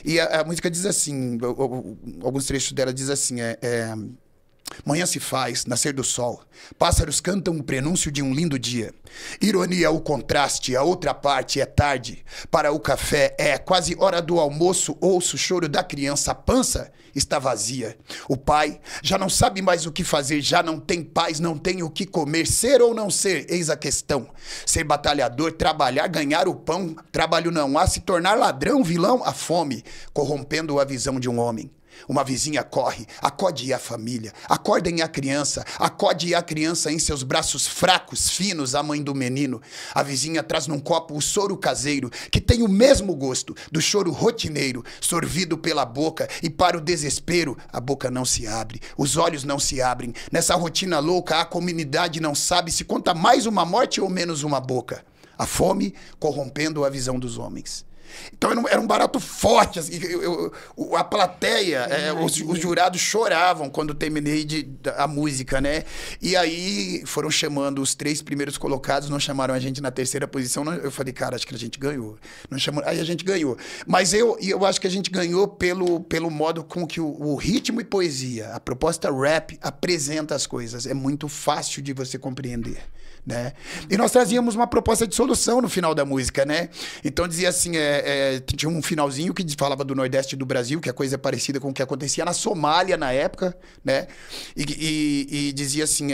E a música diz assim, alguns trechos dela diz assim, manhã se faz, nascer do sol. Pássaros cantam o prenúncio de um lindo dia. Ironia é o contraste, a outra parte é tarde. Para o café é quase hora do almoço. Ouço o choro da criança, a pança está vazia. O pai já não sabe mais o que fazer, já não tem paz, não tem o que comer. Ser ou não ser, eis a questão. Ser batalhador, trabalhar, ganhar o pão. Trabalho não há, se tornar ladrão, vilão, a fome, corrompendo a visão de um homem. Uma vizinha corre, acode a família, acordem a criança, acode a criança em seus braços fracos, finos, a mãe do menino. A vizinha traz num copo o soro caseiro, que tem o mesmo gosto do choro rotineiro, sorvido pela boca, e para o desespero, a boca não se abre, os olhos não se abrem. Nessa rotina louca, a comunidade não sabe se conta mais uma morte ou menos uma boca. A fome corrompendo a visão dos homens. Então era um barato forte, assim, a plateia, os jurados choravam quando terminei a música, né? E aí foram chamando os 3 primeiros colocados, não chamaram a gente na 3ª posição, eu falei, cara, acho que a gente ganhou. Não chamou, aí a gente ganhou. Mas eu acho que a gente ganhou pelo modo com que o ritmo e poesia, a proposta rap apresenta as coisas, é muito fácil de você compreender. Né? E nós trazíamos uma proposta de solução no final da música, né? Então dizia assim, tinha um finalzinho que falava do Nordeste do Brasil, que a coisa é parecida com o que acontecia na Somália na época, né? E dizia assim,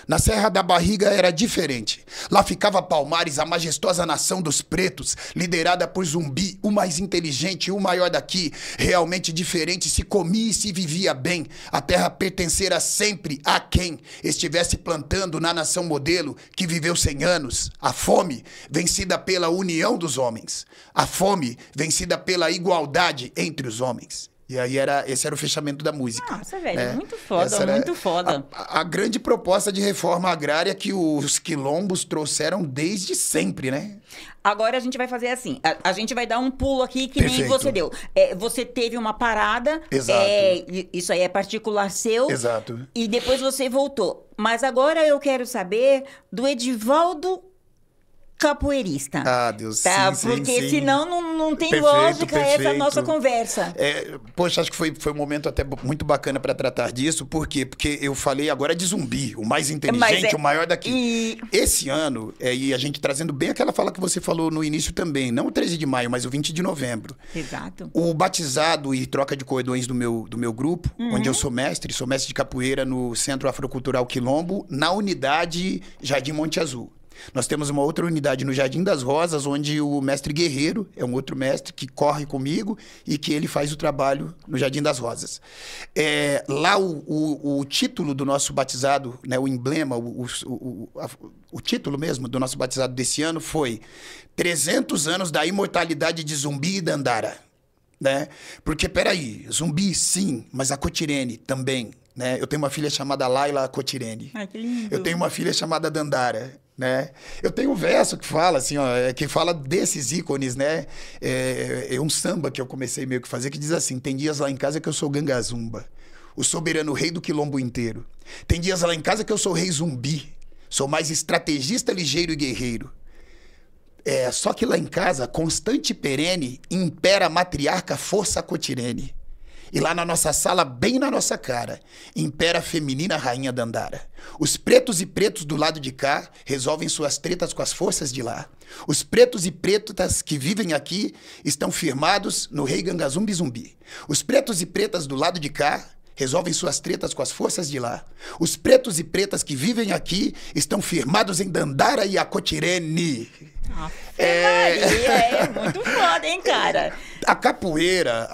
na Serra da Barriga era diferente. Lá ficava Palmares, a majestosa nação dos pretos, liderada por Zumbi, o mais inteligente, o maior daqui, realmente diferente, se comia e se vivia bem. A terra pertencera sempre a quem estivesse plantando na nação modelo, que viveu 100 anos. A fome vencida pela união dos homens. A fome vencida pela igualdade entre os homens. E aí esse era o fechamento da música. Nossa, velho, muito foda, muito foda. A grande proposta de reforma agrária que os quilombos trouxeram desde sempre, né? Agora a gente vai fazer assim, a gente vai dar um pulo aqui que Perfeito. Nem você deu. Você teve uma parada, Exato. Isso aí é particular seu. Exato. E depois você voltou. Mas agora eu quero saber do Edivaldo capoeirista. Ah, Deus, tá? sim, Porque sim. senão não tem Perfeito, lógica essa perfeito. nossa conversa. Poxa, acho que foi um momento até muito bacana para tratar disso. Por quê? Porque eu falei agora de Zumbi, o mais inteligente, o maior daqui. Esse ano, e a gente trazendo bem aquela fala que você falou no início também, não o 13 de maio, mas o 20 de novembro. Exato. O batizado e troca de cordões do meu grupo, onde eu sou mestre de capoeira no Centro Afrocultural Quilombo, na unidade Jardim Monte Azul. Nós temos uma outra unidade no Jardim das Rosas, onde o mestre Guerreiro é um outro mestre que corre comigo e que ele faz o trabalho no Jardim das Rosas. Lá o título do nosso batizado, né, o emblema, o título mesmo do nosso batizado desse ano foi 300 anos da imortalidade de Zumbi e Dandara. Né? Porque, peraí, Zumbi sim, mas a Cotirene também. Né? Eu tenho uma filha chamada Laila Cotirene. Ai, que lindo. Eu tenho uma filha chamada Dandara. Né? Eu tenho um verso que fala assim, que fala desses ícones, né? Um samba que eu comecei meio que fazer, que diz assim: tem dias lá em casa que eu sou Gangazumba, o soberano rei do quilombo inteiro. Tem dias lá em casa que eu sou rei Zumbi, sou mais estrategista, ligeiro e guerreiro. Só que lá em casa, constante e perene, impera a matriarca Força Cotirene. E lá na nossa sala, bem na nossa cara, impera a feminina rainha Dandara. Os pretos e pretos do lado de cá resolvem suas tretas com as forças de lá. Os pretos e pretas que vivem aqui estão firmados no rei Gangazumbi Zumbi. Os pretos e pretas do lado de cá resolvem suas tretas com as forças de lá. Os pretos e pretas que vivem aqui estão firmados em Dandara e a Cotirene. É muito foda, hein, cara? A capoeira,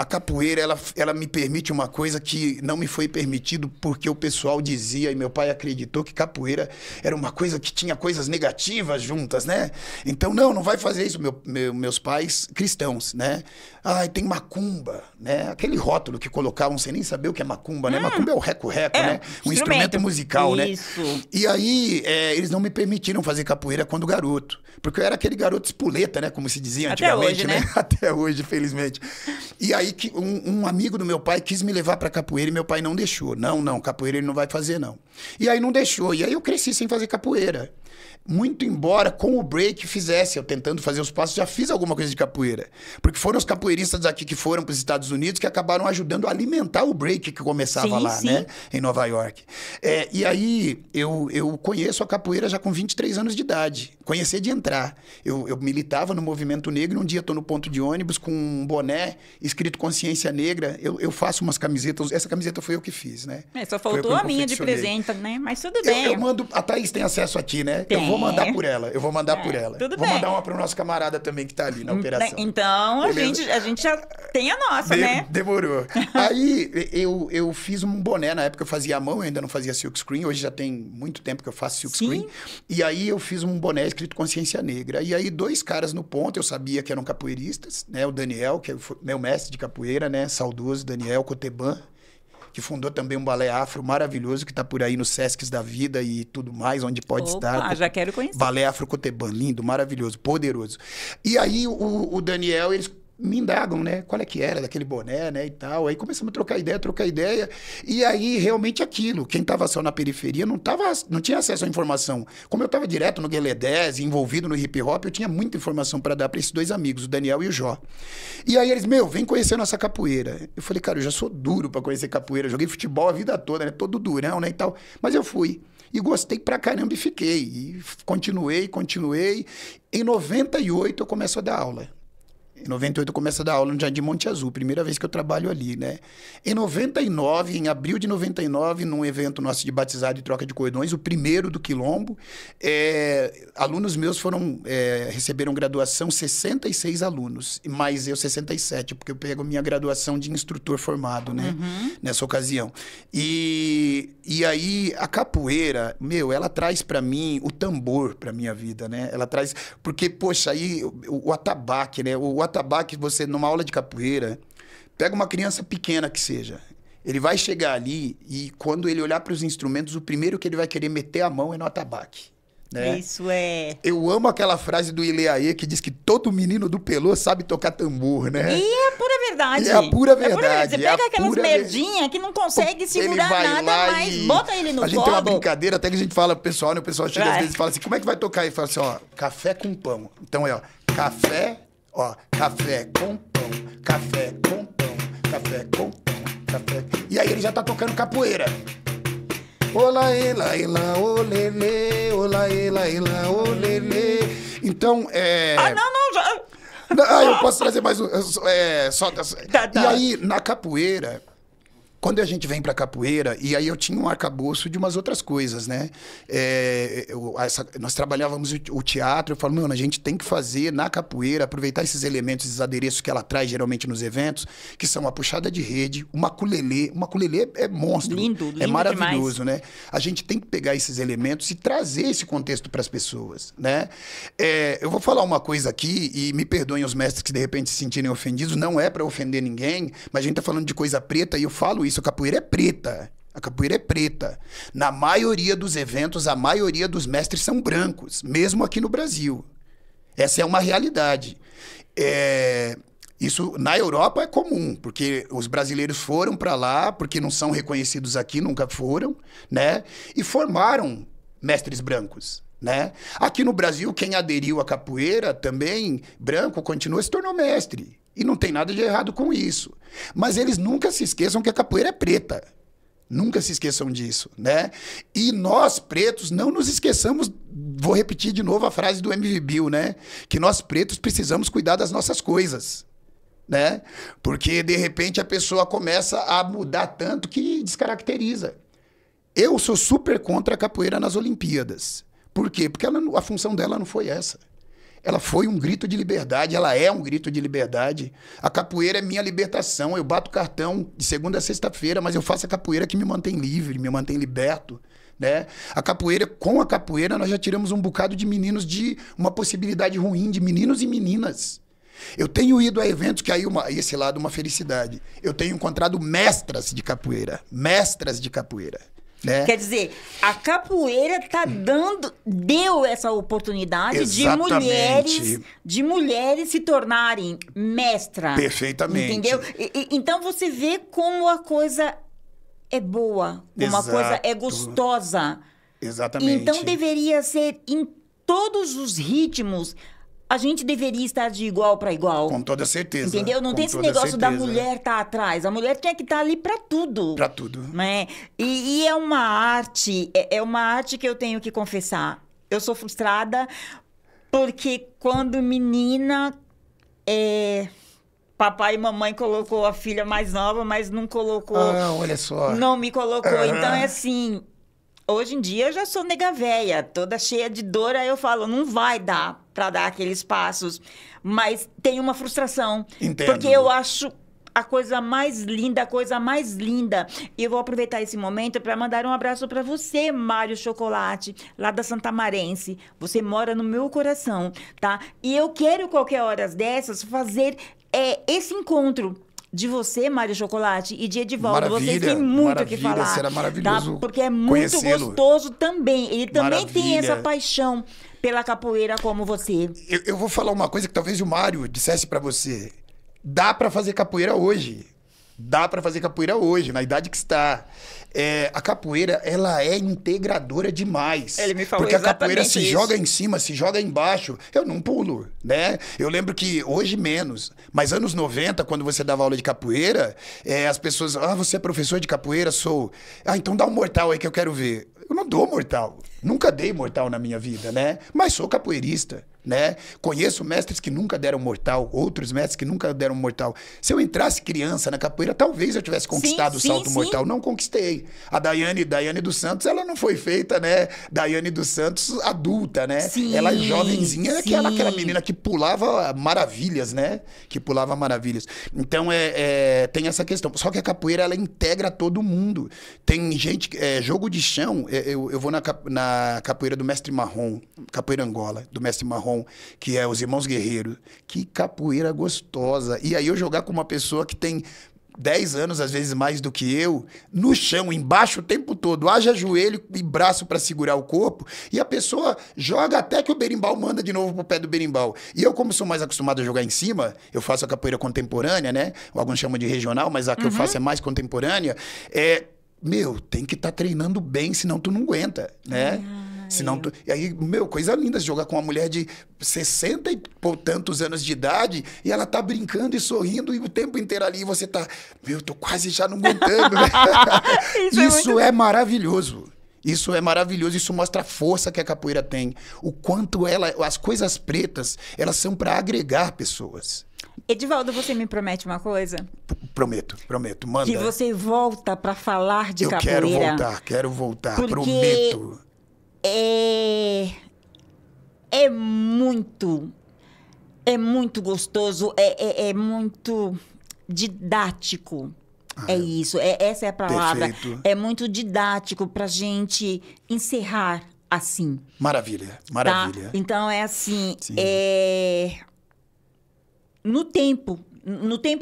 ela me permite uma coisa que não me foi permitido porque o pessoal dizia, e meu pai acreditou, que capoeira era uma coisa que tinha coisas negativas juntas, né? Então, não vai fazer isso. Meus pais cristãos, né? Ai, tem macumba, né? Aquele rótulo que colocavam sem nem saber o que é macumba, né? Macumba é o reco-reco, né? Um instrumento musical, isso. Né? E aí, eles não me permitiram fazer capoeira quando garoto. Porque eu era aquele garoto espoleta, né? Como se dizia antigamente, Até hoje, né? Até hoje, felizmente. E aí, um amigo do meu pai quis me levar pra capoeira e meu pai não deixou. Não, capoeira ele não vai fazer, não. E aí não deixou. E aí eu cresci sem fazer capoeira. Muito embora com o break fizesse, eu tentando fazer os passos, já fiz alguma coisa de capoeira. Porque foram os capoeiristas aqui que foram para os Estados Unidos que acabaram ajudando a alimentar o break que começava lá, sim. Né? Em Nova York. E aí eu conheço a capoeira já com 23 anos de idade. Conheci de entrar. Eu militava no movimento negro e um dia estou no ponto de ônibus com um boné escrito Consciência Negra. Eu faço umas camisetas. Essa camiseta foi eu que fiz, né? Só faltou a minha de presente, né? Mas tudo bem. Eu mando... A Thaís tem acesso aqui, né? Tem. Eu vou mandar por ela. Tudo Vou bem. mandar uma para o nosso camarada também que está ali na operação. Então, a gente já tem a nossa, né? Demorou. Aí, eu fiz um boné. Na época eu fazia à mão, eu ainda não fazia silkscreen. Hoje já tem muito tempo que eu faço silkscreen. Sim. E aí, eu fiz um boné escrito Consciência Negra. E aí, 2 caras no ponto, eu sabia que eram capoeiristas, né? O Daniel, que é meu mestre de capoeira, né? Saudoso Daniel Coteban, que fundou também um balé afro maravilhoso, que está por aí nos Sescs da vida e tudo mais, onde pode estar. Já quero conhecer. Balé Afro Coteban, lindo, maravilhoso, poderoso. E aí o Daniel, eles me indagam, né? Qual é que era daquele boné, né? E tal. Aí começamos a trocar ideia. E aí, realmente, aquilo. Quem estava só na periferia não tinha acesso à informação. Como eu estava direto no Guelé 10, envolvido no hip hop, eu tinha muita informação para dar para esses 2 amigos, o Daniel e o Jó. E aí eles, vem conhecer nossa capoeira. Eu falei, cara, eu já sou duro para conhecer capoeira. Eu joguei futebol a vida toda, né? Todo durão, né? E tal. Mas eu fui. E gostei pra caramba e fiquei. E continuei. Em 98 eu começo a dar aula. Em 98 eu começo a dar aula no Jardim Monte Azul, primeira vez que eu trabalho ali, né? Em 99, em abril de 99, num evento nosso de batizado e troca de cordões, o primeiro do Quilombo, alunos meus receberam graduação, 66 alunos, mas eu 67, porque eu pego minha graduação de instrutor formado, né? Nessa ocasião. E aí, a capoeira, ela traz pra mim o tambor pra minha vida, né? Ela traz... Porque, poxa, aí o atabaque, né? O atabaque, você, numa aula de capoeira, pega uma criança pequena que seja, ele vai chegar ali e quando ele olhar para os instrumentos, o primeiro que ele vai querer meter a mão é no atabaque. Né? Isso é... Eu amo aquela frase do Ileaê que diz que todo menino do Pelô sabe tocar tambor, né? E é pura verdade. É a pura verdade. Você pega aquelas merdinhas que não consegue segurar nada mais, bota ele no colo. A gente tem uma brincadeira, até que a gente fala pro pessoal, né? O pessoal chega às vezes e fala assim, como é que vai tocar? E fala assim, café com pão. Então café com pão, café com pão, café com pão, café... E aí ele já tá tocando capoeira. Olá, ela, olele, olá, ela, olele. Então, já... eu posso trazer mais um... Tá. E aí, na capoeira... Quando a gente vem pra capoeira, e aí eu tinha um arcabouço de umas outras coisas, né? Nós trabalhávamos o teatro, eu falo, a gente tem que fazer na capoeira, aproveitar esses elementos, esses adereços que ela traz geralmente nos eventos, que são a puxada de rede, o maculelê. O maculelê é monstro. Lindo é maravilhoso, demais. Né? A gente tem que pegar esses elementos e trazer esse contexto para as pessoas, né? Eu vou falar uma coisa aqui, e me perdoem os mestres que de repente se sentirem ofendidos, não é para ofender ninguém, mas a gente tá falando de coisa preta, e eu falo isso, a capoeira é preta. A capoeira é preta. Na maioria dos eventos, a maioria dos mestres são brancos, mesmo aqui no Brasil. Essa é uma realidade. Isso na Europa é comum, porque os brasileiros foram para lá, porque não são reconhecidos aqui, nunca foram, né? E formaram mestres brancos. Né? Aqui no Brasil, quem aderiu à capoeira também, branco, continua, se tornou mestre. E não tem nada de errado com isso. Mas eles nunca se esqueçam que a capoeira é preta. Nunca se esqueçam disso, né? E nós, pretos, não nos esqueçamos, vou repetir de novo a frase do MV Bill, né? Que nós, pretos, precisamos cuidar das nossas coisas, né? Porque, de repente, a pessoa começa a mudar tanto que descaracteriza. Eu sou super contra a capoeira nas Olimpíadas. Por quê? Porque a função dela não foi essa. Ela foi um grito de liberdade, ela é um grito de liberdade. A capoeira é minha libertação. Eu bato cartão de segunda a sexta-feira, mas eu faço a capoeira que me mantém livre, me mantém liberto, né? A capoeira, com a capoeira, nós já tiramos um bocado de meninos de uma possibilidade ruim, de meninos e meninas. Eu tenho ido a eventos que aí esse lado é uma felicidade. Eu tenho encontrado mestras de capoeira, né? Quer dizer, a capoeira deu essa oportunidade de mulheres se tornarem mestra. Perfeitamente. Entendeu? Então você vê como a coisa é boa, como a coisa é gostosa. Exatamente. Então deveria ser em todos os ritmos. A gente deveria estar de igual para igual. Com toda certeza. Entendeu? Não tem esse negócio da mulher estar atrás. A mulher tinha que estar ali para tudo. Para tudo. Né? E é uma arte, é uma arte que eu tenho que confessar. Eu sou frustrada porque quando menina, papai e mamãe colocou a filha mais nova, mas não colocou... Ah, olha só. Não me colocou. Então é assim... Hoje em dia eu já sou nega véia, toda cheia de dor, aí eu falo, não vai dar para dar aqueles passos. Mas tem uma frustração. Entendo. Porque eu acho a coisa mais linda, a coisa mais linda. E eu vou aproveitar esse momento para mandar um abraço para você, Mário Chocolate, lá da Santa Marense. Você mora no meu coração, tá? E eu quero, qualquer hora dessas, fazer esse encontro de você, Mário Chocolate, e de Edivaldo. Vocês têm muito o que falar. Será maravilhoso, tá? Porque é muito gostoso também. Ele também tem essa paixão pela capoeira como você. Eu vou falar uma coisa que talvez o Mário dissesse pra você. Dá pra fazer capoeira hoje. Dá pra fazer capoeira hoje, na idade que está. A capoeira, ela é integradora demais. Ele me falou porque a capoeira se isso. joga em cima, se joga embaixo. Eu não pulo, né? Eu lembro que hoje menos, mas anos 90, quando você dava aula de capoeira, as pessoas... você é professor de capoeira? Sou. Então dá um mortal aí que eu quero ver. Eu não dou mortal. Nunca dei mortal na minha vida, né? Mas sou capoeirista, né? Conheço mestres que nunca deram mortal, outros mestres que nunca deram mortal. Se eu entrasse criança na capoeira, talvez eu tivesse conquistado o salto mortal. Não conquistei. A Daiane dos Santos, ela não foi feita, né? Daiane dos Santos adulta, né? Sim, ela jovenzinha, aquela menina que pulava maravilhas, né? Que pulava maravilhas. Então, tem essa questão. Só que a capoeira, ela integra todo mundo. Tem gente... jogo de chão, eu vou na capoeira do Mestre Marrom, capoeira Angola, do Mestre Marrom, que é os Irmãos Guerreiros. Que capoeira gostosa. E aí eu jogar com uma pessoa que tem 10 anos, às vezes mais do que eu, no chão, embaixo o tempo todo, haja joelho e braço para segurar o corpo, e a pessoa joga até que o berimbau manda de novo pro pé do berimbau. E eu, como sou mais acostumado a jogar em cima, eu faço a capoeira contemporânea, né? Alguns chamam de regional, mas a que eu faço é mais contemporânea. Tem que estar treinando bem, senão tu não aguenta, né? Senão tu... E aí, coisa linda jogar com uma mulher de 60 e tantos anos de idade e ela tá brincando e sorrindo e o tempo inteiro ali você tá... tô quase já não aguentando, né? Isso é maravilhoso. Isso é maravilhoso, isso mostra a força que a capoeira tem. O quanto as coisas pretas, elas são para agregar pessoas. Edivaldo, você me promete uma coisa? Prometo, manda. Que você volta para falar de capoeira. Quero voltar, porque prometo. É muito gostoso, é muito didático. Isso, essa é a palavra. Perfeito. É muito didático pra gente encerrar assim. Maravilha. Tá? Então é assim, Sim. no tempo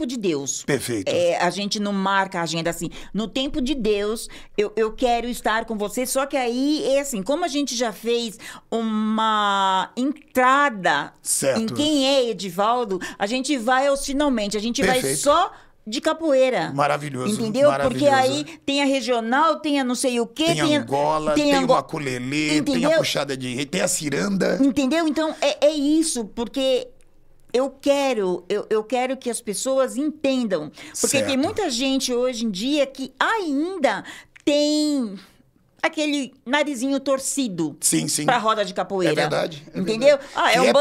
de Deus. Perfeito. A gente não marca a agenda assim. No tempo de Deus, eu quero estar com você. Só que aí, assim, como a gente já fez uma entrada em quem é Edivaldo, a gente vai aos finalmente. A gente vai só de capoeira. Maravilhoso. Entendeu? Porque aí tem a regional, tem a não sei o quê. Tem a Angola, tem o maculelê, tem a puxada de rei, tem a ciranda. Entendeu? Então, é isso, porque... Eu quero que as pessoas entendam. Porque tem muita gente hoje em dia que ainda tem aquele narizinho torcido para a roda de capoeira. É verdade. Entendeu?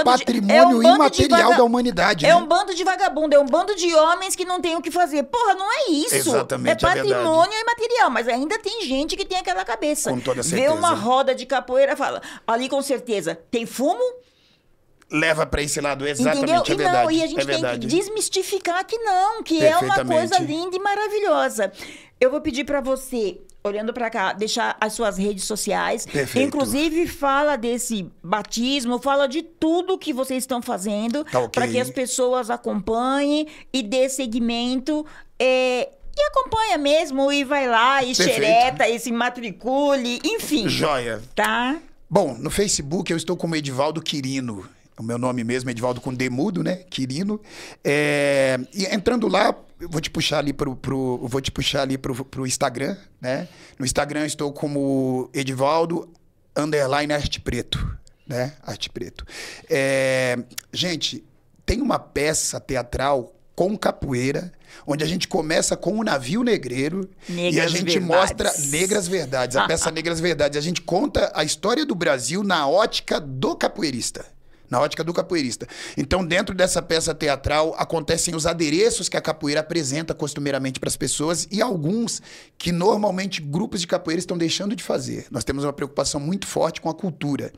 Patrimônio imaterial da humanidade. É um bando de vagabundo, é um bando de homens que não tem o que fazer. Porra, não é isso. Exatamente, é patrimônio imaterial, mas ainda tem gente que tem aquela cabeça. Com toda certeza. Vê uma roda de capoeira e fala, ali com certeza tem fumo, leva para esse lado, exatamente, entendeu? é verdade. Não, e a gente tem que desmistificar que não, que é uma coisa linda e maravilhosa. Eu vou pedir para você, olhando para cá, deixar as suas redes sociais. Perfeito. Inclusive, fala desse batismo, fala de tudo que vocês estão fazendo, Tá, ok. para que as pessoas acompanhem e dê seguimento. E acompanha mesmo, e vai lá, e Perfeito. xereta, e se matricule, enfim. Joia. Tá? Bom, no Facebook eu estou como Edivaldo Quirino. O meu nome mesmo é Edivaldo com D mudo, né? Quirino. E entrando lá, eu vou te puxar ali pro Instagram, né? No Instagram eu estou como Edivaldo _Arte Preto, né? Arte Preto. Gente, tem uma peça teatral com capoeira, onde a gente começa com o Navio Negreiro e a gente mostra Negras Verdades, a peça Negras Verdades. A gente conta a história do Brasil na ótica do capoeirista. Na ótica do capoeirista. Então, dentro dessa peça teatral, acontecem os adereços que a capoeira apresenta costumeiramente para as pessoas e alguns que normalmente grupos de capoeira estão deixando de fazer. Nós temos uma preocupação muito forte com a cultura.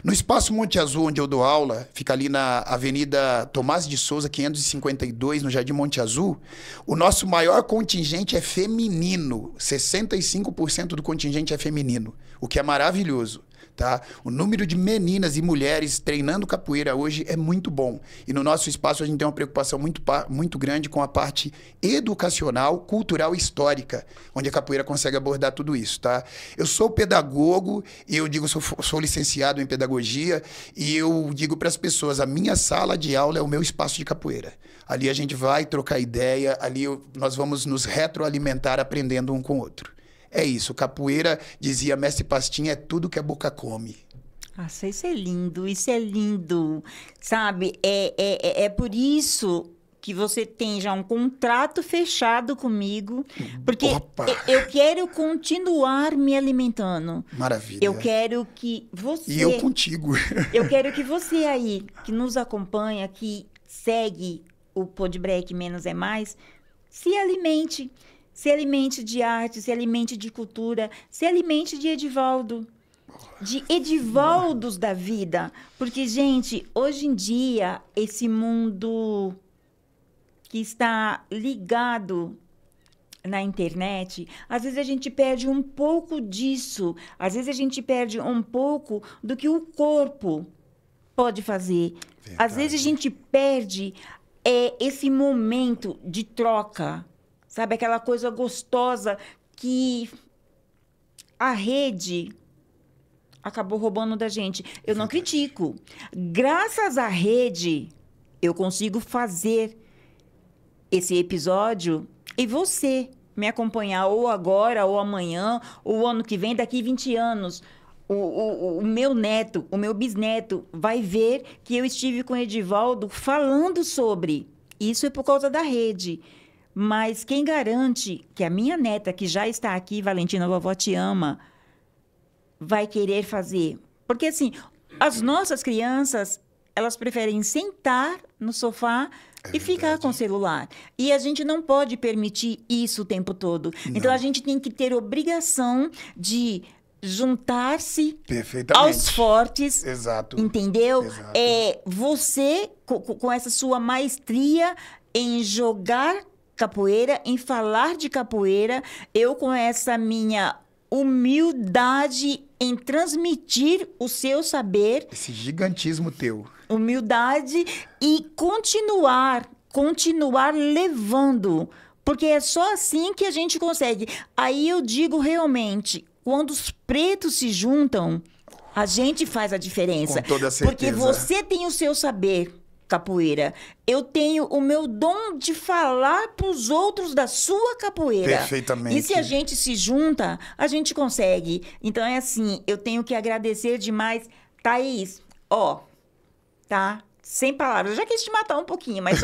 No Espaço Monte Azul, onde eu dou aula, fica ali na Avenida Tomás de Souza, 552, no Jardim Monte Azul, o nosso maior contingente é feminino. 65% do contingente é feminino, o que é maravilhoso. Tá? O número de meninas e mulheres treinando capoeira hoje é muito bom. E no nosso espaço a gente tem uma preocupação muito grande com a parte educacional, cultural e histórica, onde a capoeira consegue abordar tudo isso. Tá? Eu sou pedagogo, e eu digo, sou licenciado em pedagogia, e eu digo para as pessoas, a minha sala de aula é o meu espaço de capoeira. Ali a gente vai trocar ideia, ali nós vamos nos retroalimentar aprendendo um com o outro. É isso, capoeira, dizia Mestre Pastinha, é tudo que a boca come. Nossa, isso é lindo, sabe? É por isso que você tem já um contrato fechado comigo, porque eu quero continuar me alimentando. Maravilha. Eu quero que você... E eu contigo. Eu quero que você aí, que nos acompanha, que segue o Podbreak Menos é Mais, se alimente. Se alimente de arte, se alimente de cultura, se alimente de Edivaldo. De Edivaldos da vida. Porque, gente, hoje em dia, esse mundo que está ligado na internet, às vezes a gente perde um pouco disso. Às vezes a gente perde um pouco do que o corpo pode fazer. Verdade. Às vezes a gente perde esse momento de troca. Sabe, aquela coisa gostosa que a rede acabou roubando da gente. Eu não critico. Graças à rede, eu consigo fazer esse episódio e você me acompanhar ou agora, ou amanhã, ou ano que vem, daqui 20 anos. O meu neto, o meu bisneto vai ver que eu estive com o Edivaldo falando sobre. Isso é por causa da rede. Mas quem garante que a minha neta, que já está aqui, Valentina, vovó te ama, vai querer fazer? Porque, assim, as nossas crianças, elas preferem sentar no sofá e ficar com o celular. E a gente não pode permitir isso o tempo todo. Não. Então, a gente tem que ter obrigação de juntar-se aos fortes. Exato. Entendeu? Exato. Você, com essa sua maestria em jogar capoeira, em falar de capoeira, eu com essa minha humildade em transmitir o seu saber. Esse gigantismo teu. Humildade e continuar levando. Porque é só assim que a gente consegue. Aí eu digo realmente, quando os pretos se juntam, a gente faz a diferença. Com toda certeza. Porque você tem o seu saber, capoeira. Eu tenho o meu dom de falar para os outros da sua capoeira. Perfeitamente. E se a gente se junta, a gente consegue. Então é assim, eu tenho que agradecer demais. Thaís, tá? Sem palavras. Eu já quis te matar um pouquinho, mas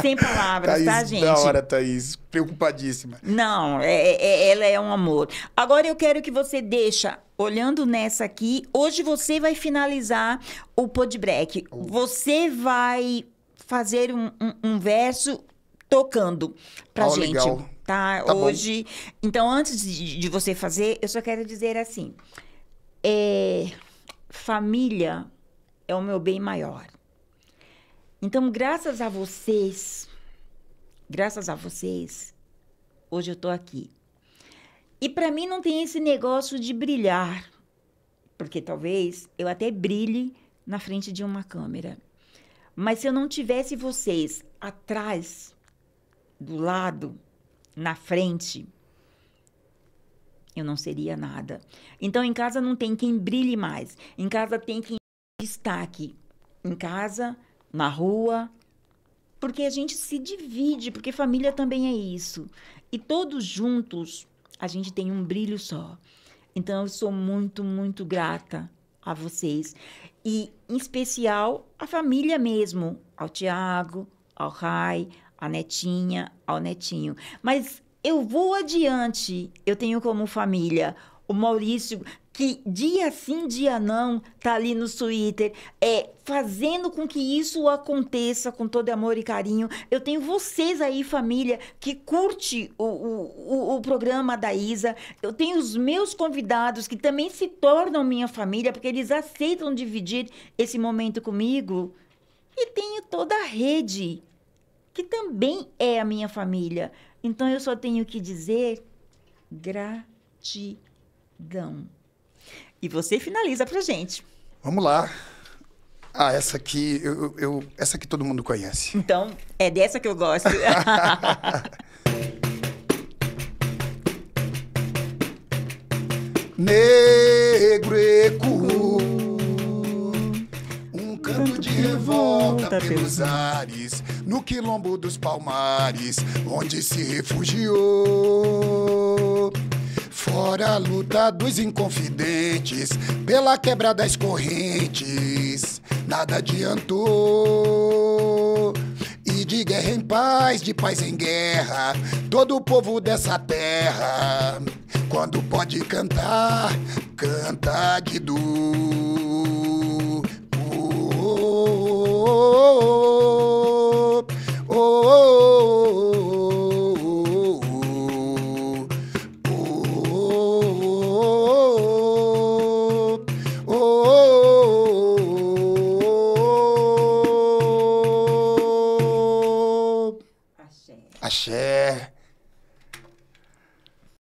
sem palavras, Thaís, tá, gente? Da hora, Thaís. Preocupadíssima. Não, ela é um amor. Agora eu quero que você deixa, olhando nessa aqui, hoje você vai finalizar o Podbreak. Você vai fazer um verso tocando pra gente. Legal. Tá hoje. Bom. Então, antes de você fazer, eu só quero dizer assim: família é o meu bem maior. Então, graças a vocês, hoje eu estou aqui. E para mim não tem esse negócio de brilhar, porque talvez eu até brilhe na frente de uma câmera. Mas se eu não tivesse vocês atrás, do lado, na frente, eu não seria nada. Então, em casa não tem quem brilhe mais. Em casa tem quem destaque. Em casa, na rua, porque a gente se divide, porque família também é isso. E todos juntos, a gente tem um brilho só. Então, eu sou muito, muito grata a vocês. E, em especial, a família mesmo. Ao Tiago, ao Rai, à Netinha, ao Netinho. Mas eu vou adiante. Eu tenho como família o Maurício, que dia sim, dia não, tá ali no Twitter, fazendo com que isso aconteça com todo amor e carinho. Eu tenho vocês aí, família, que curte o programa da Isa. Eu tenho os meus convidados, que também se tornam minha família, porque eles aceitam dividir esse momento comigo. E tenho toda a rede, que também é a minha família. Então, eu só tenho que dizer gratidão. E você finaliza pra gente. Vamos lá. Ah, essa aqui, essa aqui todo mundo conhece. Então, é dessa que eu gosto. Negro ecoou, um canto de revolta pelos ares, no quilombo dos Palmares, onde se refugiou. Fora a luta dos inconfidentes, pela quebra das correntes, nada adiantou. E de guerra em paz, de paz em guerra, todo o povo dessa terra, quando pode cantar, canta de dor. Axé.